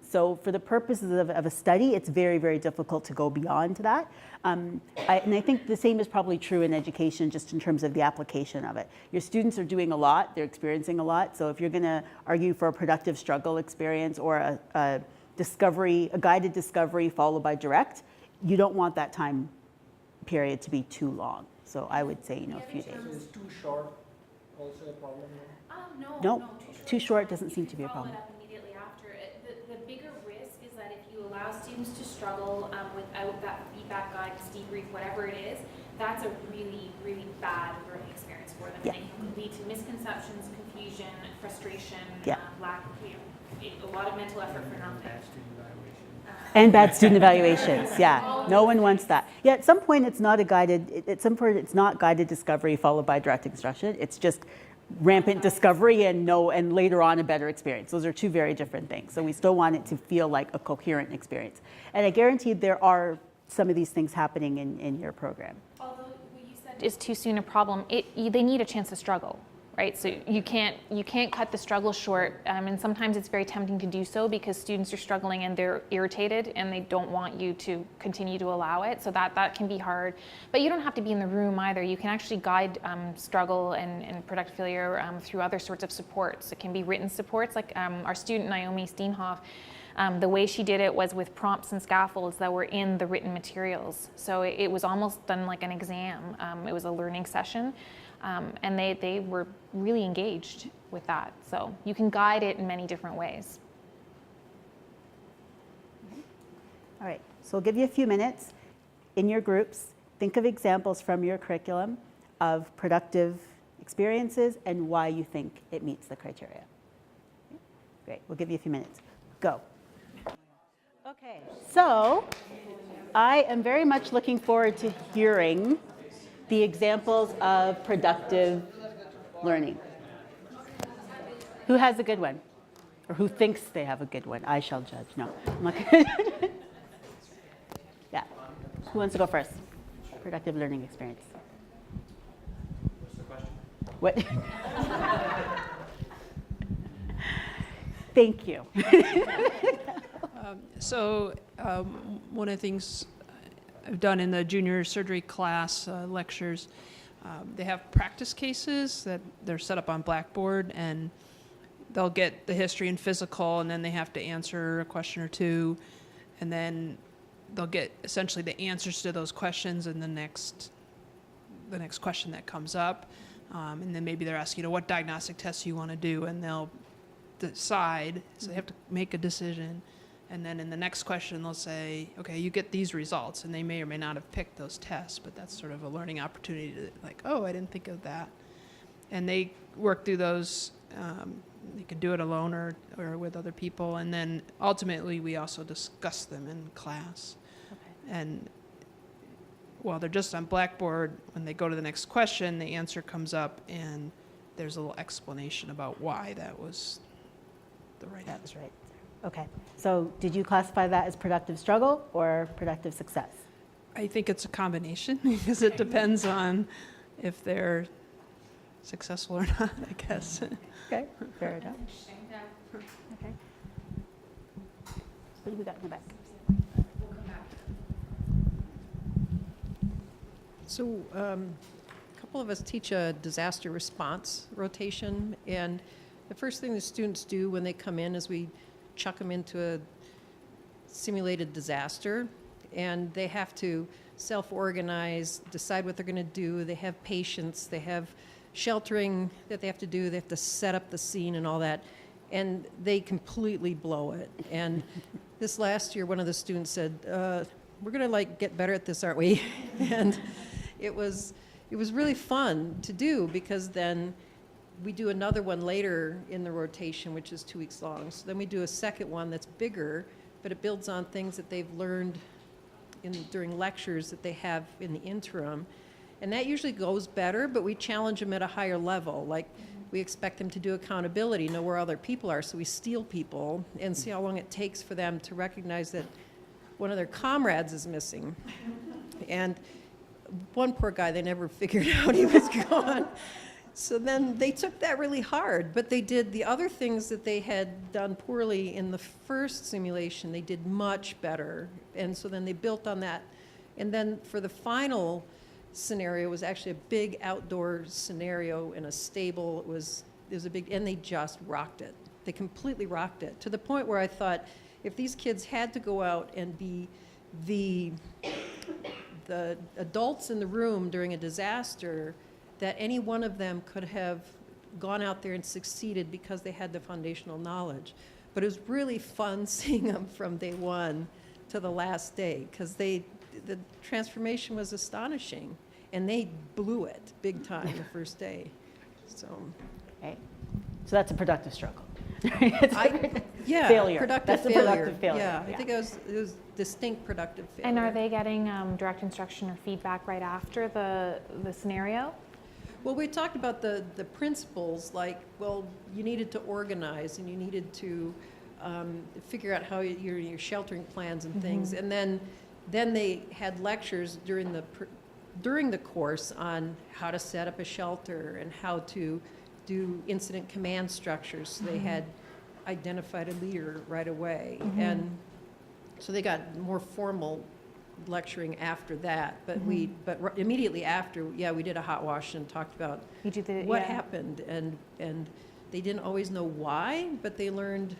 So for the purposes of a study, it's very, very difficult to go beyond that. And I think the same is probably true in education, just in terms of the application of it. Your students are doing a lot, they're experiencing a lot. So if you're gonna argue for a productive struggle experience or a guided discovery followed by direct, you don't want that time period to be too long. So I would say, a few days. So is too short also a problem? No, too short doesn't seem to be a problem. Immediately after. The bigger risk is that if you allow students to struggle without that feedback guide, debrief, whatever it is, that's a really, really bad learning experience for them. Yeah. And it can lead to misconceptions, confusion, frustration, Yeah. lack of, a lot of mental effort for nothing. And bad student evaluations, yeah. No one wants that. Yeah, at some point it's not guided discovery followed by direct instruction. It's just rampant discovery and later on a better experience. Those are two very different things. So we still want it to feel like a coherent experience. And I guarantee there are some of these things happening in your program. Although what you said is too soon a problem, they need a chance to struggle. Right, so you can't cut the struggle short, and sometimes it's very tempting to do so because students are struggling and they're irritated and they don't want you to continue to allow it. So that can be hard, but you don't have to be in the room either. You can actually guide struggle and productive failure through other sorts of supports. It can be written supports, like our student Naomi Steenhoff. The way she did it was with prompts and scaffolds that were in the written materials. So it was almost done like an exam. It was a learning session. And they were really engaged with that. So you can guide it in many different ways. All right, so we'll give you a few minutes. In your groups, think of examples from your curriculum of productive experiences and why you think it meets the criteria. Great, we'll give you a few minutes. Go. Okay, so I am very much looking forward to hearing the examples of productive learning. Who has a good one? Or who thinks they have a good one? I shall judge. No, I'm not gonna. Yeah. Who wants to go first? Productive learning experience. What's the question? What? Thank you. One of the things I've done in the junior surgery class lectures, they have practice cases that they're set up on Blackboard, and they'll get the history and physical, and then they have to answer a question or two, and then they'll get essentially the answers to those questions in the next question that comes up. And then maybe they're asking, what diagnostic tests you want to do, and they'll decide, so they have to make a decision. And then in the next question, they'll say, okay, you get these results, and they may or may not have picked those tests, but that's sort of a learning opportunity to I didn't think of that. And they work through those, they can do it alone or with other people, and then ultimately we also discuss them in class. Okay. And while they're just on Blackboard, when they go to the next question, the answer comes up, and there's a little explanation about why that was the right answer. That's right. Okay. So did you classify that as productive struggle or productive success? I think it's a combination because it depends on if they're successful or not, I guess. Okay, fair enough. Okay. What do we got in the back? So a couple of us teach a disaster response rotation, and the first thing the students do when they come in is we chuck them into a simulated disaster, and they have to self-organize, decide what they're going to do. They have patience, they have sheltering that they have to do, they have to set up the scene and all that, and they completely blow it. And this last year, one of the students said, we're going to get better at this, aren't we? And it was really fun to do, because then we do another one later in the rotation, which is 2 weeks long. So then we do a second one that's bigger, but it builds on things that they've learned during lectures that they have in the interim. And that usually goes better, but we challenge them at a higher level. We expect them to do accountability, know where other people are, so we steal people and see how long it takes for them to recognize that one of their comrades is missing. And one poor guy, they never figured out he was gone. So then they took that really hard, but they did the other things that they had done poorly in the first simulation, they did much better. And so then they built on that. And then for the final scenario, it was actually a big outdoor scenario in a stable. It was a big, and they just rocked it. They completely rocked it, to the point where I thought, if these kids had to go out and be the adults in the room during a disaster, that any one of them could have gone out there and succeeded because they had the foundational knowledge. But it was really fun seeing them from day one to the last day, because the transformation was astonishing, and they blew it big time the first day. So, okay. So that's a productive struggle. Yeah, failure. That's a productive failure. Yeah, I think it was distinct productive failure. And are they getting direct instruction or feedback right after the scenario? Well, we talked about the principles, you needed to organize, and you needed to figure out how your sheltering plans and things. And then they had lectures during the course on how to set up a shelter and how to do incident command structures. So they had identified a leader right away. And so they got more formal lecturing after that, but immediately after, we did a hot wash and talked about what happened, and they didn't always know why, but they learned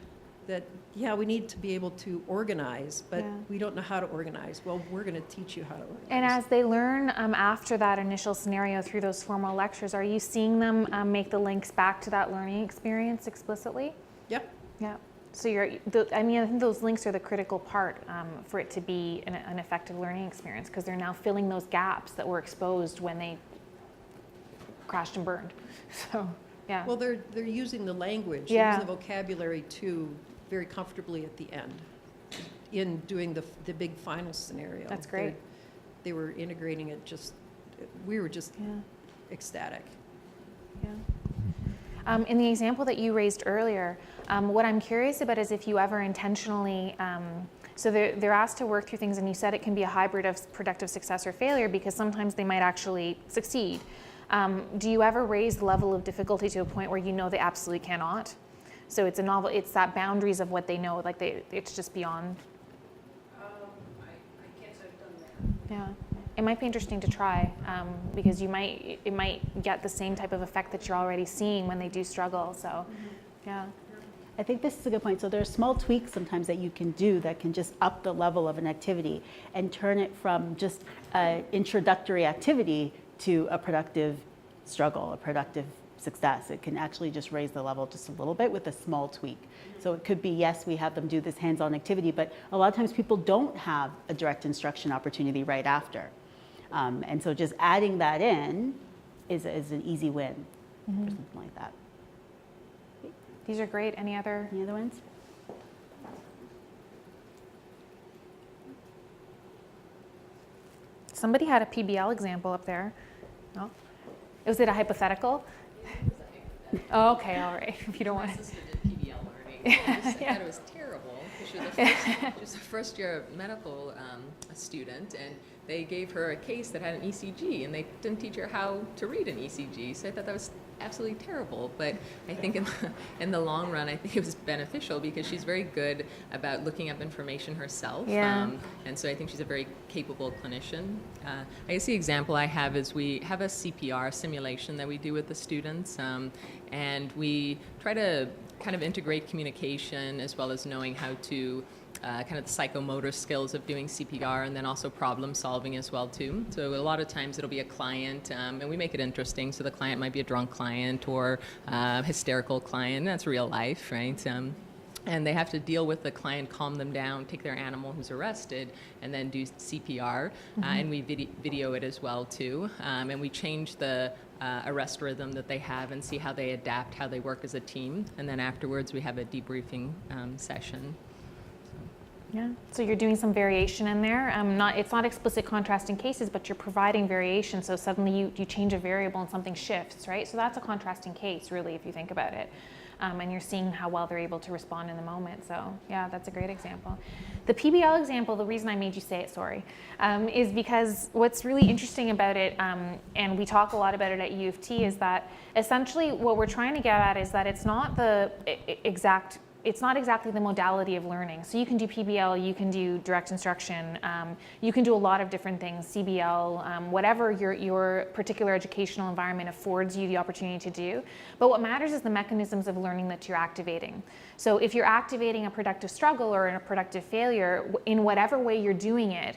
that we need to be able to organize, but we don't know how to organize. Well, we're going to teach you how to organize. And as they learn after that initial scenario through those formal lectures, are you seeing them make the links back to that learning experience explicitly? Yep. Yeah. So I think those links are the critical part for it to be an effective learning experience, because they're now filling those gaps that were exposed when they crashed and burned. So, yeah. Well, they're using the language, Yeah. using the vocabulary too, very comfortably at the end in doing the big final scenario. That's great. They were integrating it we were just ecstatic. Yeah. In the example that you raised earlier, what I'm curious about is if you ever intentionally, so they're asked to work through things, and you said it can be a hybrid of productive success or failure, because sometimes they might actually succeed. Do you ever raise the level of difficulty to a point where you know they absolutely cannot? So it's a novel, it's that boundaries of what they know, like it's just beyond. I can't say I've done that. Yeah, it might be interesting to try because it might get the same type of effect that you're already seeing when they do struggle. So, yeah. I think this is a good point. So there are small tweaks sometimes that you can do that can just up the level of an activity and turn it from just an introductory activity to a productive struggle, a productive success. It can actually just raise the level just a little bit with a small tweak. So it could be, yes, we have them do this hands-on activity, but a lot of times people don't have a direct instruction opportunity right after. And so just adding that in is an easy win or something like that. These are great. Any other ones? Somebody had a PBL example up there. No? Was it a hypothetical? Oh, okay, all right. If you don't want My sister did PBL learning. I thought it was terrible. She was a first-year medical student, and they gave her a case that had an ECG, and they didn't teach her how to read an ECG. So I thought that was absolutely terrible. But I think in the long run, I think it was beneficial because she's very good about looking up information herself. Yeah. And so I think she's a very capable clinician. I guess the example I have is we have a CPR simulation that we do with the students, and we try to kind of integrate communication as well as knowing how to kind of the psychomotor skills of doing CPR, and then also problem solving as well too. So a lot of times it'll be a client, and we make it interesting. So the client might be a drunk client or a hysterical client. That's real life, right? And they have to deal with the client, calm them down, take their animal who's arrested, and then do CPR. And we video it as well too. And we change the arrest rhythm that they have and see how they adapt, how they work as a team. And then afterwards we have a debriefing session. Yeah, so you're doing some variation in there. It's not explicit contrasting cases, but you're providing variation. So suddenly you change a variable and something shifts, right? So that's a contrasting case, really, if you think about it. And you're seeing how well they're able to respond in the moment. So yeah, that's a great example. The PBL example, the reason I made you say it, sorry, is because what's really interesting about it, and we talk a lot about it at U of T, is that essentially what we're trying to get at is that it's not the it's not exactly the modality of learning. So you can do PBL, you can do direct instruction, you can do a lot of different things, CBL, whatever your particular educational environment affords you the opportunity to do. But what matters is the mechanisms of learning that you're activating. So if you're activating a productive struggle or a productive failure, in whatever way you're doing it,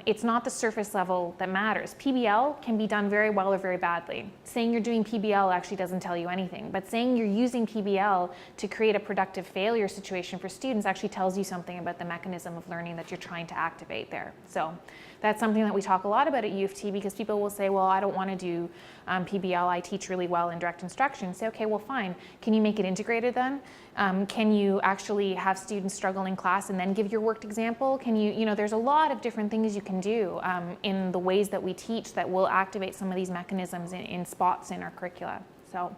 it's not the surface level that matters. PBL can be done very well or very badly. Saying you're doing PBL actually doesn't tell you anything, but saying you're using PBL to create a productive failure situation for students actually tells you something about the mechanism of learning that you're trying to activate there. So that's something that we talk a lot about at U of T because people will say, well, I don't want to do PBL, I teach really well in direct instruction. Say, okay, well, fine. Can you make it integrated then? Can you actually have students struggle in class and then give your worked example? Can you there's a lot of different things you can do in the ways that we teach that will activate some of these mechanisms in spots in our curricula. So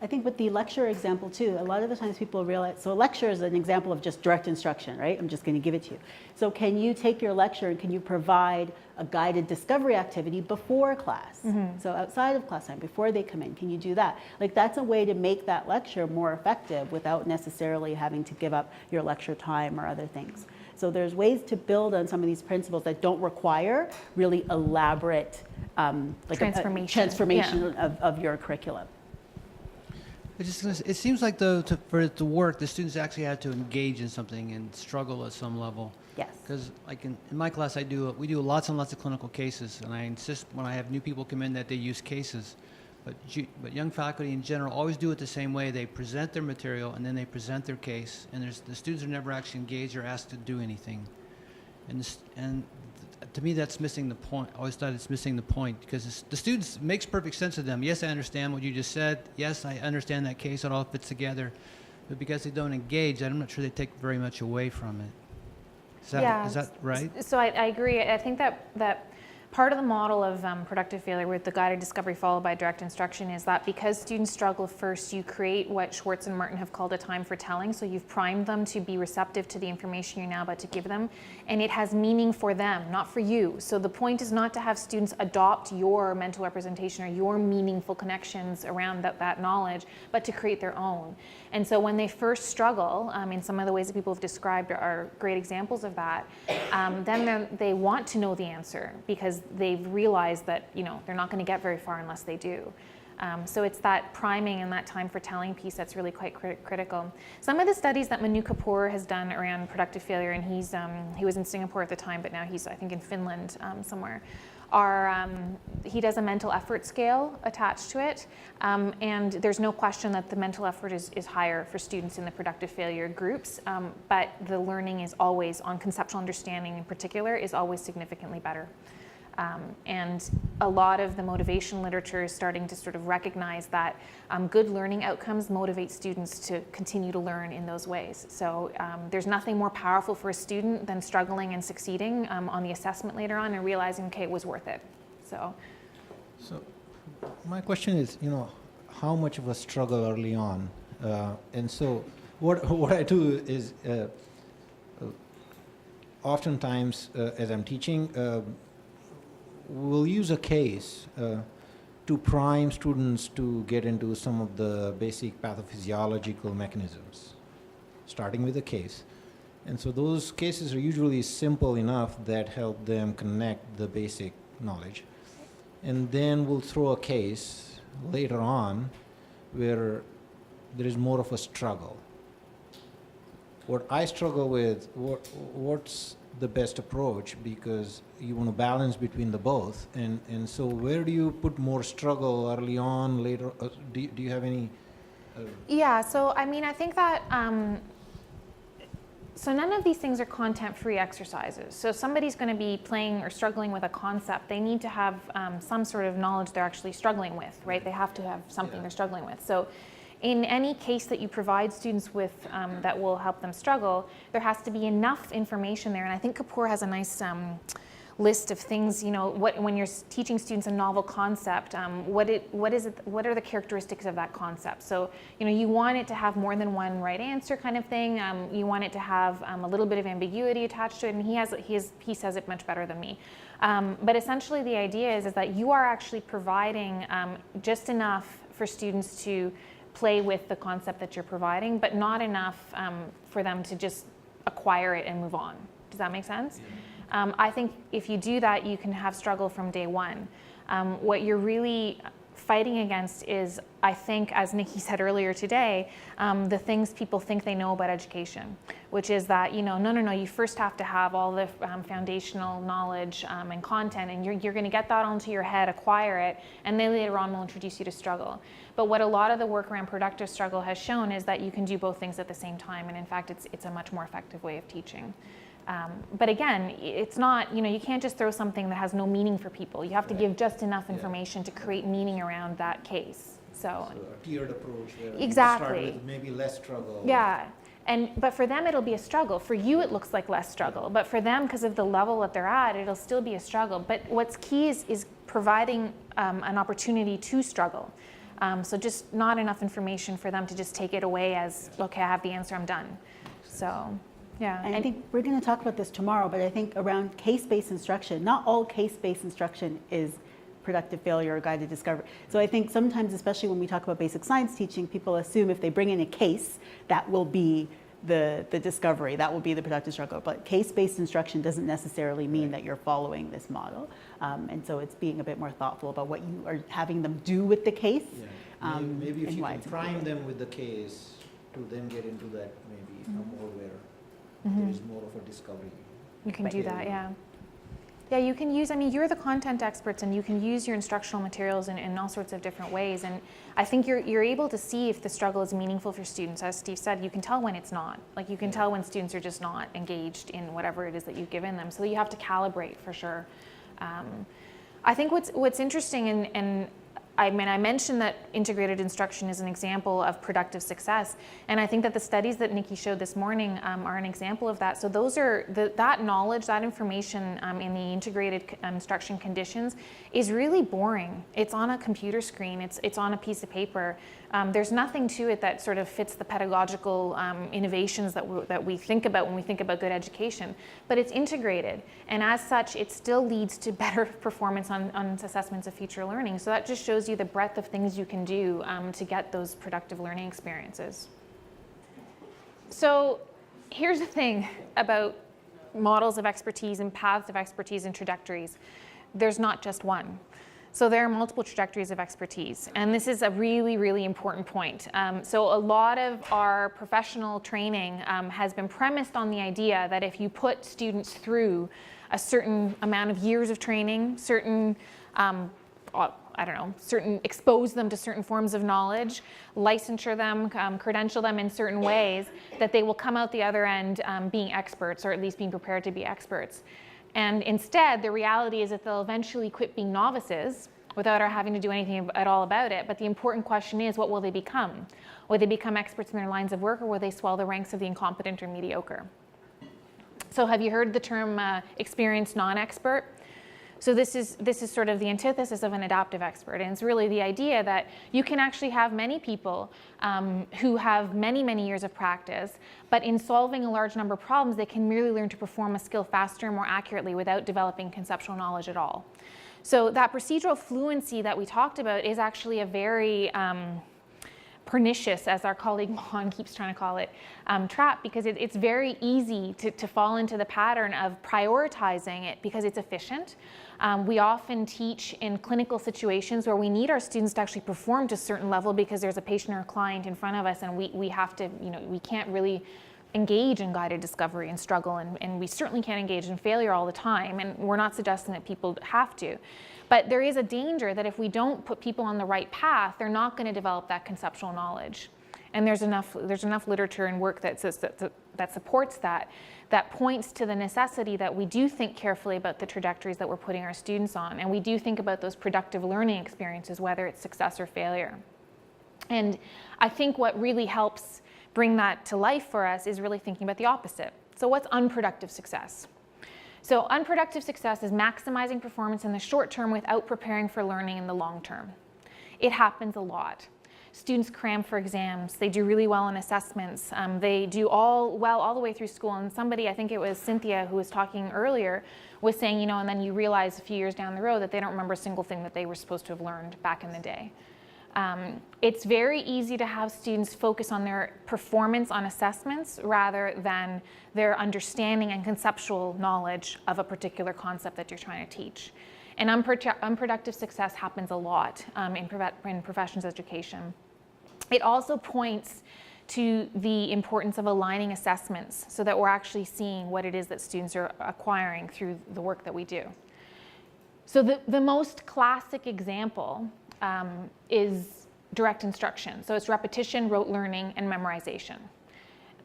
I think with the lecture example too, a lot of the times people realize, so a lecture is an example of just direct instruction, right? I'm just going to give it to you. So can you take your lecture and can you provide a guided discovery activity before class? So outside of class time, before they come in, can you do that? Like that's a way to make that lecture more effective without necessarily having to give up your lecture time or other things. So there's ways to build on some of these principles that don't require really elaborate transformation of your curriculum. It seems like though, for it to work, the students actually have to engage in something and struggle at some level. Yes. Because like in my class, we do lots and lots of clinical cases, and I insist when I have new people come in that they use cases. But young faculty in general always do it the same way. They present their material and then they present their case, and the students are never actually engaged or asked to do anything. And to me, that's missing the point. I always thought it's missing the point because the students, it makes perfect sense to them. Yes, I understand what you just said. Yes, I understand that case. It all fits together. But because they don't engage, I'm not sure they take very much away from it. Is that right? So I agree. I think that part of the model of productive failure with the guided discovery followed by direct instruction is that because students struggle first, you create what Schwartz and Martin have called a time for telling. So you've primed them to be receptive to the information you're now about to give them, and it has meaning for them, not for you. So the point is not to have students adopt your mental representation or your meaningful connections around that knowledge, but to create their own. And so when they first struggle, in some of the ways that people have described are great examples of that, then they want to know the answer because they've realized that they're not going to get very far unless they do. So it's that priming and that time for telling piece that's really quite critical. Some of the studies that Manu Kapoor has done around productive failure, and he was in Singapore at the time, but now he's I think in Finland somewhere, he does a mental effort scale attached to it, and there's no question that the mental effort is higher for students in the productive failure groups, but the learning is always, on conceptual understanding in particular, is always significantly better. And a lot of the motivation literature is starting to sort of recognize that good learning outcomes motivate students to continue to learn in those ways. So there's nothing more powerful for a student than struggling and succeeding on the assessment later on and realizing, okay, it was worth it. So my question is, how much of a struggle early on? And so what I do is oftentimes as I'm teaching, we'll use a case to prime students to get into some of the basic pathophysiological mechanisms, starting with a case. And so those cases are usually simple enough that help them connect the basic knowledge. And then we'll throw a case later on where there is more of a struggle. What I struggle with, what's the best approach, because you want to balance between the both, and so where do you put more struggle early on, later? Do you have any? Yeah, so I mean, I think that so none of these things are content-free exercises. So if somebody's going to be playing or struggling with a concept, they need to have some sort of knowledge they're actually struggling with, right? They have to have something they're struggling with. So in any case that you provide students with that will help them struggle, there has to be enough information there. And I think Kapoor has a nice list of things, when you're teaching students a novel concept, what are the characteristics of that concept? So, you want it to have more than one right answer kind of thing. You want it to have a little bit of ambiguity attached to it, and he says it much better than me. But essentially the idea is that you are actually providing just enough for students to play with the concept that you're providing, but not enough for them to just acquire it and move on. Does that make sense? I think if you do that, you can have struggle from day one. What you're really fighting against is, I think, as Nikki said earlier today, the things people think they know about education, which is that, no, you first have to have all the foundational knowledge and content, and you're going to get that onto your head, acquire it, and then later on we'll introduce you to struggle. But what a lot of the work around productive struggle has shown is that you can do both things at the same time, and in fact, it's a much more effective way of teaching. But again, it's not, you can't just throw something that has no meaning for people. You have to give just enough information to create meaning around that case. So a tiered approach where exactly. You start with maybe less struggle. Yeah. But for them, it'll be a struggle. For you, it looks like less struggle. But for them, because of the level that they're at, it'll still be a struggle. But what's key is providing an opportunity to struggle. So just not enough information for them to just take it away as, okay, I have the answer, I'm done. So. Yeah. And I think we're going to talk about this tomorrow, but I think around case-based instruction, not all case-based instruction is productive failure or guided discovery. So I think sometimes, especially when we talk about basic science teaching, people assume if they bring in a case, that will be the discovery, that will be the productive struggle. But case-based instruction doesn't necessarily mean that you're following this model. And so it's being a bit more thoughtful about what you are having them do with the case. Yeah. Maybe if you can prime them with the case to then get into that maybe more where there is more of a discovery. You can do that, yeah. Yeah, you can use, you're the content experts, and you can use your instructional materials in all sorts of different ways. And I think you're able to see if the struggle is meaningful for students. As Steve said, you can tell when it's not. Like, you can tell when students are just not engaged in whatever it is that you've given them. So you have to calibrate for sure. I think what's interesting, and I mean, I mentioned that integrated instruction is an example of productive success, and I think that the studies that Nikki showed this morning are an example of that. So those are, that knowledge, that information in the integrated instruction conditions is really boring. It's on a computer screen, it's on a piece of paper. There's nothing to it that sort of fits the pedagogical innovations that we think about when we think about good education, but it's integrated, and as such, it still leads to better performance on assessments of future learning. So that just shows you the breadth of things you can do to get those productive learning experiences. So here's the thing about models of expertise and paths of expertise and trajectories. There's not just one. So there are multiple trajectories of expertise, and this is a really, really important point. So a lot of our professional training has been premised on the idea that if you put students through a certain amount of years of training, certain, expose them to certain forms of knowledge, licensure them, credential them in certain ways, that they will come out the other end being experts, or at least being prepared to be experts. And instead, the reality is that they'll eventually quit being novices without our having to do anything at all about it. But the important question is, what will they become? Will they become experts in their lines of work, or will they swell the ranks of the incompetent or mediocre? So have you heard the term experienced non-expert? So this is sort of the antithesis of an adaptive expert, and it's really the idea that you can actually have many people who have many, many years of practice, but in solving a large number of problems, they can merely learn to perform a skill faster and more accurately without developing conceptual knowledge at all. So that procedural fluency that we talked about is actually a very pernicious, as our colleague Mohan keeps trying to call it, trap, because it's very easy to fall into the pattern of prioritizing it because it's efficient. We often teach in clinical situations where we need our students to actually perform to a certain level because there's a patient or a client in front of us, and we have to, we can't really engage in guided discovery and struggle, and we certainly can't engage in failure all the time, and we're not suggesting that people have to. But there is a danger that if we don't put people on the right path, they're not going to develop that conceptual knowledge. And there's enough literature and work that says that supports that points to the necessity that we do think carefully about the trajectories that we're putting our students on, and we do think about those productive learning experiences, whether it's success or failure. And I think what really helps bring that to life for us is really thinking about the opposite. So what's unproductive success? So unproductive success is maximizing performance in the short term without preparing for learning in the long term. It happens a lot. Students cram for exams, they do really well in assessments, they do all the way through school, and somebody, I think it was Cynthia who was talking earlier, was saying, and then you realize a few years down the road that they don't remember a single thing that they were supposed to have learned back in the day. It's very easy to have students focus on their performance on assessments rather than their understanding and conceptual knowledge of a particular concept that you're trying to teach. And unproductive success happens a lot in professions education. It also points to the importance of aligning assessments so that we're actually seeing what it is that students are acquiring through the work that we do. So the most classic example is direct instruction. So it's repetition, rote learning, and memorization.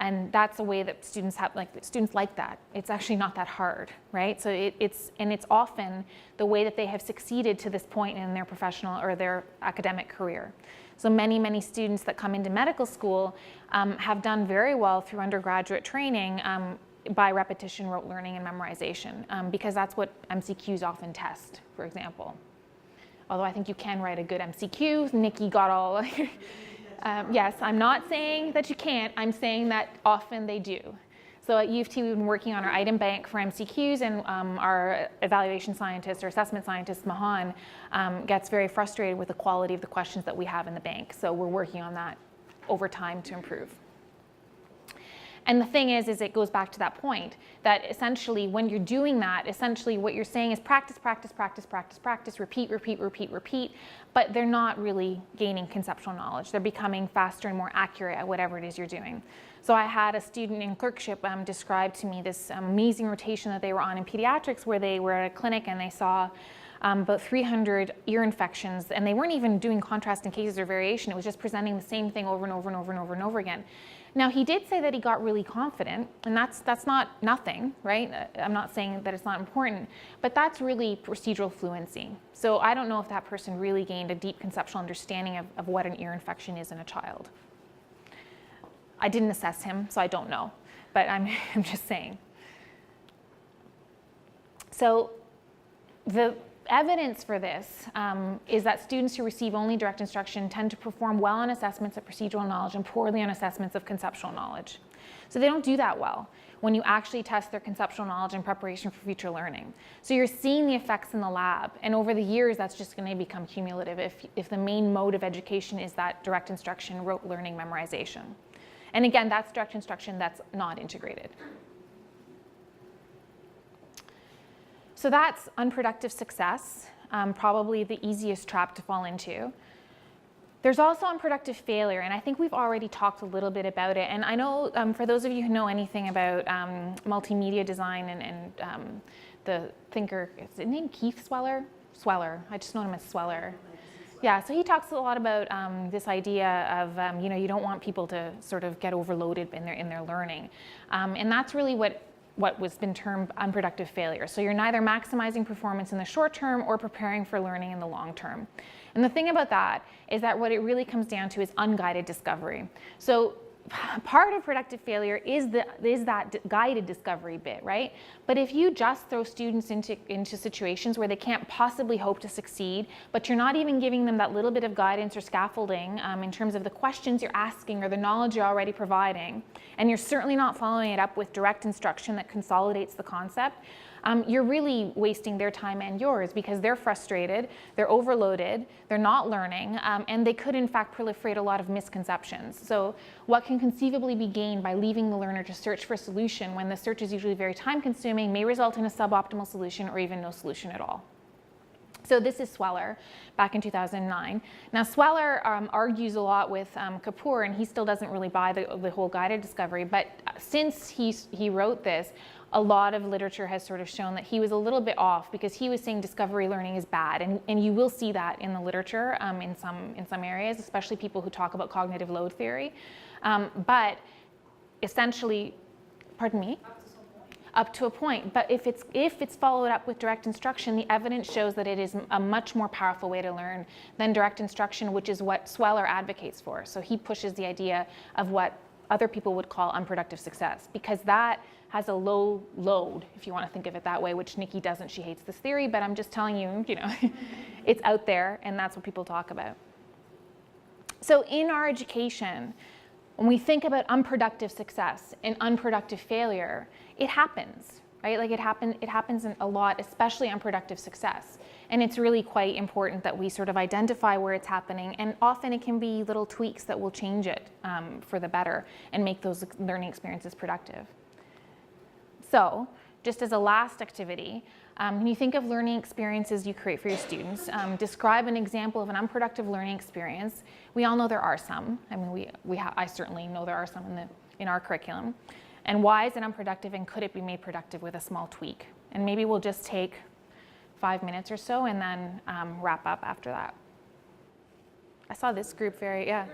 And that's a way that students like that. It's actually not that hard, right? So it's often the way that they have succeeded to this point in their professional or their academic career. So many students that come into medical school have done very well through undergraduate training by repetition, rote learning, and memorization, because that's what MCQs often test, for example. Although I think you can write a good MCQ. Nikki got all, yes, I'm not saying that you can't, I'm saying that often they do. So at U of T, we've been working on our item bank for MCQs, and our evaluation scientist or assessment scientist, Mahan, gets very frustrated with the quality of the questions that we have in the bank. So we're working on that over time to improve. And the thing is it goes back to that point that essentially when you're doing that, essentially what you're saying is practice, practice, practice, practice, practice, repeat, repeat, repeat, repeat, but they're not really gaining conceptual knowledge. They're becoming faster and more accurate at whatever it is you're doing. So I had a student in clerkship describe to me this amazing rotation that they were on in pediatrics, where they were at a clinic and they saw about 300 ear infections, and they weren't even doing contrast in cases or variation. It was just presenting the same thing over and over and over and over and over again. Now, he did say that he got really confident, and that's not nothing, right? I'm not saying that it's not important, but that's really procedural fluency. So I don't know if that person really gained a deep conceptual understanding of what an ear infection is in a child. I didn't assess him, so I don't know, but I'm just saying. So the evidence for this is that students who receive only direct instruction tend to perform well on assessments of procedural knowledge and poorly on assessments of conceptual knowledge. So they don't do that well when you actually test their conceptual knowledge in preparation for future learning. So you're seeing the effects in the lab, and over the years that's just going to become cumulative if the main mode of education is that direct instruction, rote learning, memorization. And again, that's direct instruction that's not integrated. So that's unproductive success, probably the easiest trap to fall into. There's also unproductive failure, and I think we've already talked a little bit about it. And I know for those of you who know anything about multimedia design and the thinker, is his name Keith Sweller? Sweller, I just know him as Sweller. Yeah, so he talks a lot about this idea of, you don't want people to sort of get overloaded in their learning. And that's really what was been termed unproductive failure. So you're neither maximizing performance in the short term or preparing for learning in the long term. And the thing about that is that what it really comes down to is unguided discovery. So part of productive failure is that guided discovery bit, right? But if you just throw students into situations where they can't possibly hope to succeed, but you're not even giving them that little bit of guidance or scaffolding in terms of the questions you're asking or the knowledge you're already providing, and you're certainly not following it up with direct instruction that consolidates the concept, you're really wasting their time and yours because they're frustrated, they're overloaded, they're not learning, and they could in fact proliferate a lot of misconceptions. So what can conceivably be gained by leaving the learner to search for a solution when the search is usually very time consuming may result in a suboptimal solution or even no solution at all. So this is Sweller back in 2009. Now Sweller argues a lot with Kapoor, and he still doesn't really buy the whole guided discovery, but since he wrote this, a lot of literature has sort of shown that he was a little bit off because he was saying discovery learning is bad, and you will see that in the literature in some areas, especially people who talk about cognitive load theory. But essentially, pardon me? Up to a point, but if it's followed up with direct instruction, the evidence shows that it is a much more powerful way to learn than direct instruction, which is what Sweller advocates for. So he pushes the idea of what other people would call unproductive success, because that has a low load, if you want to think of it that way, which Nikki doesn't. She hates this theory, but I'm just telling you, it's out there, and that's what people talk about. So in our education, when we think about unproductive success and unproductive failure, it happens, right? Like it happens in a lot, especially unproductive success. And it's really quite important that we sort of identify where it's happening, and often it can be little tweaks that will change it for the better and make those learning experiences productive. So, just as a last activity, when you think of learning experiences you create for your students, describe an example of an unproductive learning experience. We all know there are some. I mean, I certainly know there are some in our curriculum. And why is it unproductive, and could it be made productive with a small tweak? And maybe we'll just take 5 minutes or so and then wrap up after that. I saw this group Yeah,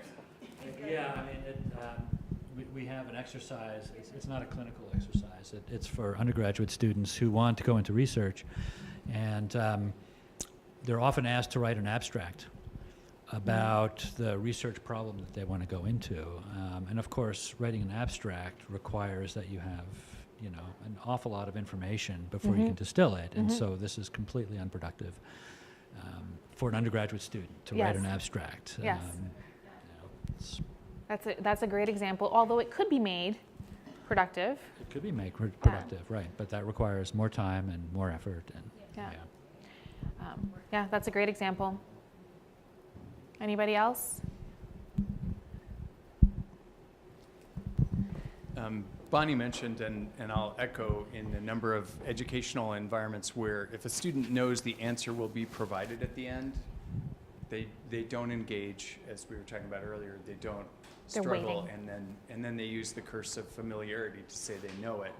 I mean, we have an exercise. It's not a clinical exercise. It's for undergraduate students who want to go into research, and they're often asked to write an abstract about the research problem that they want to go into. And of course, writing an abstract requires that you have, an awful lot of information before you can distill it. And so this is completely unproductive for an undergraduate student to write an abstract. Yes. That's a great example, although it could be made productive. It could be made productive, right? But that requires more time and more effort. And yeah, that's a great example. Anybody else? Bonnie mentioned, and I'll echo, in a number of educational environments where if a student knows the answer will be provided at the end, they don't engage, as we were talking about earlier. They don't struggle, and then they use the curse of familiarity to say they know it,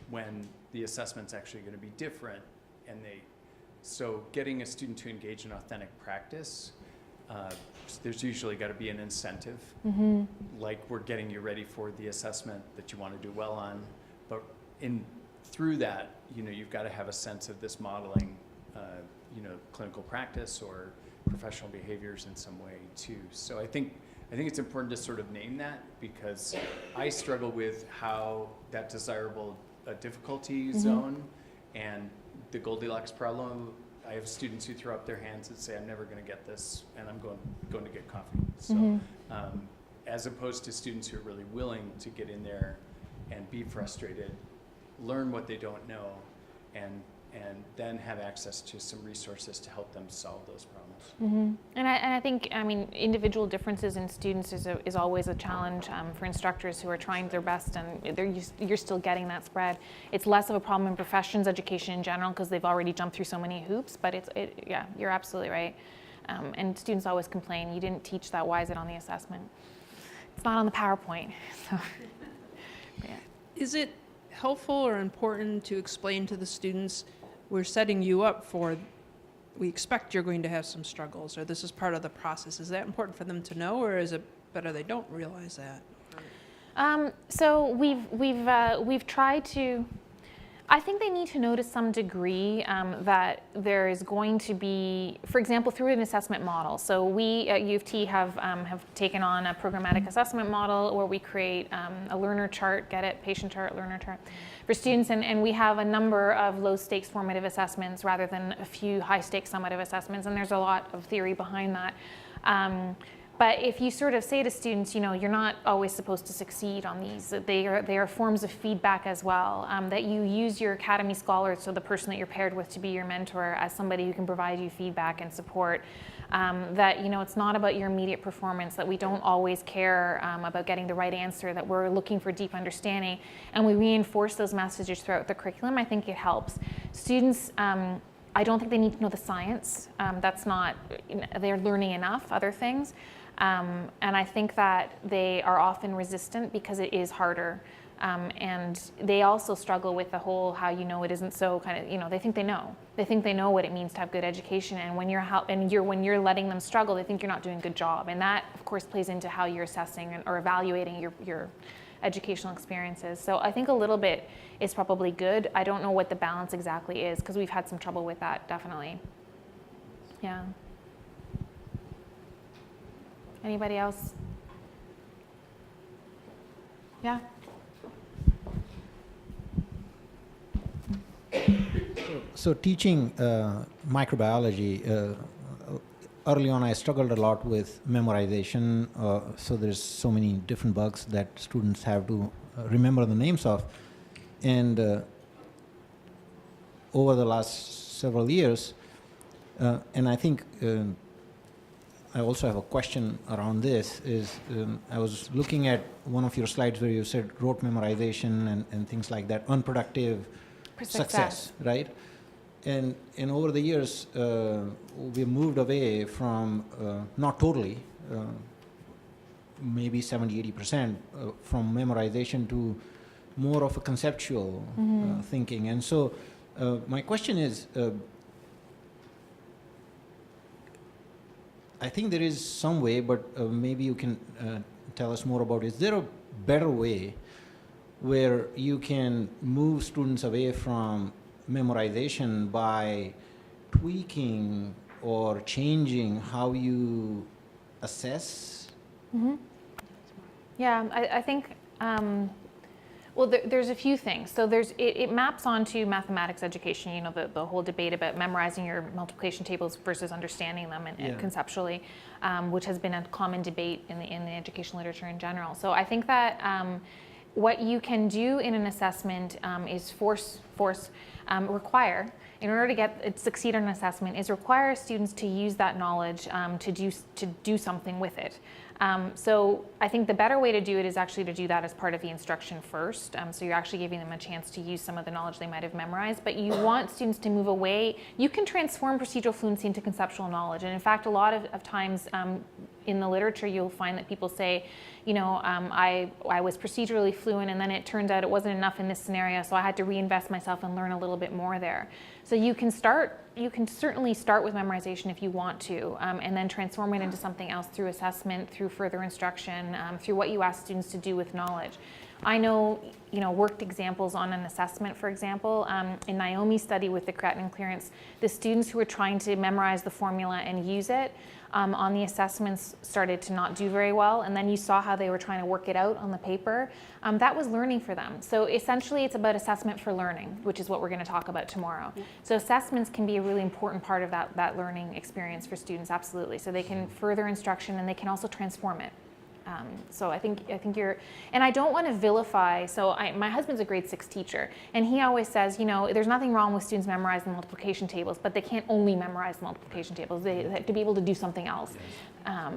when the assessment's actually going to be different, and they So getting a student to engage in authentic practice, there's usually got to be an incentive, like we're getting you ready for the assessment that you want to do well on. But through that, you've got to have a sense of this modeling, clinical practice or professional behaviors in some way too. So I think it's important to sort of name that, because I struggle with how that desirable difficulty zone and the Goldilocks problem. I have students who throw up their hands and say, I'm never going to get this, and I'm going to get coffee. So as opposed to students who are really willing to get in there and be frustrated, learn what they don't know, and then have access to some resources to help them solve those problems. And I think, individual differences in students is always a challenge for instructors who are trying their best, and you're still getting that spread. It's less of a problem in professions education in general because they've already jumped through so many hoops, but yeah, you're absolutely right. And students always complain, you didn't teach that, why is it on the assessment? It's not on the PowerPoint. So, yeah. Is it helpful or important to explain to the students, we're setting you up we expect you're going to have some struggles, or this is part of the process? Is that important for them to know, or is it better they don't realize that? So we've tried to, I think they need to know to some degree that there is going to be, for example, through an assessment model. So we at U of T have taken on a programmatic assessment model where we create a learner chart, patient chart, learner chart for students, and we have a number of low stakes formative assessments rather than a few high stakes summative assessments, and there's a lot of theory behind that. But if you sort of say to students, you're not always supposed to succeed on these, they are forms of feedback as well, that you use your academy scholars, so the person that you're paired with, to be your mentor as somebody who can provide you feedback and support, that it's not about your immediate performance, that we don't always care about getting the right answer, that we're looking for deep understanding, and we reinforce those messages throughout the curriculum. I think it helps. Students, I don't think they need to know the science. That's not, they're learning enough other things. And I think that they are often resistant because it is harder. And they also struggle with the whole how it isn't so kind of, they think they know. They think they know what it means to have good education. And when you're letting them struggle, they think you're not doing a good job. And that, of course, plays into how you're assessing or evaluating your educational experiences. So I think a little bit is probably good. I don't know what the balance exactly is because we've had some trouble with that, definitely. Yeah. Anybody else? Yeah? So teaching microbiology, early on I struggled a lot with memorization, so there's so many different bugs that students have to remember the names of. And over the last several years, and I think I also have a question around this, I was looking at one of your slides where you said rote memorization and things like that, unproductive success, right? And over the years, we moved away from, not totally, maybe 70-80% from memorization to more of a conceptual thinking. And so my question is, I think there is some way, but maybe you can tell us more about it. Is there a better way where you can move students away from memorization by tweaking or changing how you assess? Yeah, I think, well, there's a few things. So it maps onto mathematics education, the whole debate about memorizing your multiplication tables versus understanding them and conceptually, which has been a common debate in the education literature in general. So I think that what you can do in an assessment is require, in order to succeed on an assessment, is require students to use that knowledge to do something with it. So I think the better way to do it is actually to do that as part of the instruction first. So you're actually giving them a chance to use some of the knowledge they might have memorized, but you want students to move away. You can transform procedural fluency into conceptual knowledge. And in fact, a lot of times in the literature, you'll find that people say, I was procedurally fluent and then it turns out it wasn't enough in this scenario, so I had to reinvest myself and learn a little bit more there. So you can certainly start with memorization if you want to, and then transform it into something else through assessment, through further instruction, through what you ask students to do with knowledge. I know, worked examples on an assessment, for example. In Naomi's study with the creatinine clearance, the students who were trying to memorize the formula and use it on the assessments started to not do very well, and then you saw how they were trying to work it out on the paper. That was learning for them. So essentially it's about assessment for learning, which is what we're going to talk about tomorrow. Yeah. So assessments can be a really important part of that learning experience for students, absolutely. So they can further instruction and they can also transform it. So I think you're, and I don't want to vilify, my husband's a grade 6 teacher, and he always says, there's nothing wrong with students memorizing multiplication tables, but they can't only memorize multiplication tables. They have to be able to do something else.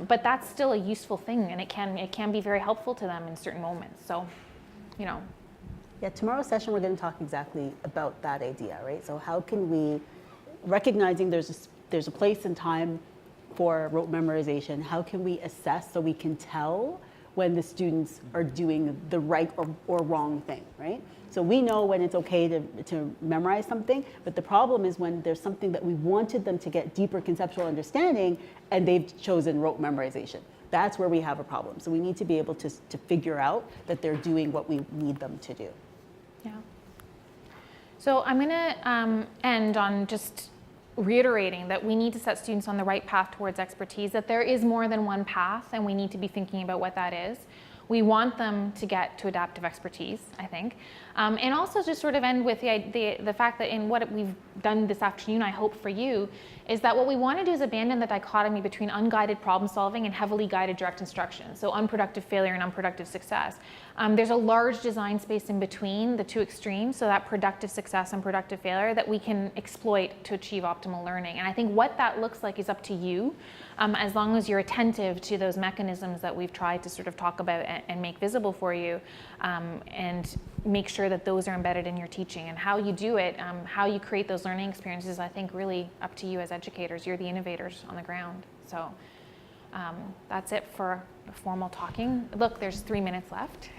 But that's still a useful thing, and it can be very helpful to them in certain moments. So, Yeah, tomorrow's session we're going to talk exactly about that idea, right? So how can we, recognizing there's a place and time for rote memorization, how can we assess so we can tell when the students are doing the right or wrong thing, right? So we know when it's okay to memorize something, but the problem is when there's something that we wanted them to get deeper conceptual understanding and they've chosen rote memorization. That's where we have a problem. So we need to be able to figure out that they're doing what we need them to do. Yeah. So I'm going to end on just reiterating that we need to set students on the right path towards expertise, that there is more than one path, and we need to be thinking about what that is. We want them to get to adaptive expertise, I think. And also just sort of end with the fact that in what we've done this afternoon, I hope for you, is that what we want to do is abandon the dichotomy between unguided problem solving and heavily guided direct instruction, so unproductive failure and unproductive success. There's a large design space in between the two extremes, so that productive success and productive failure that we can exploit to achieve optimal learning. And I think what that looks like is up to you, as long as you're attentive to those mechanisms that we've tried to sort of talk about and make visible for you, and make sure that those are embedded in your teaching. And how you do it, how you create those learning experiences, I think really up to you as educators. You're the innovators on the ground. So that's it for formal talking. Look, there's 3 minutes left.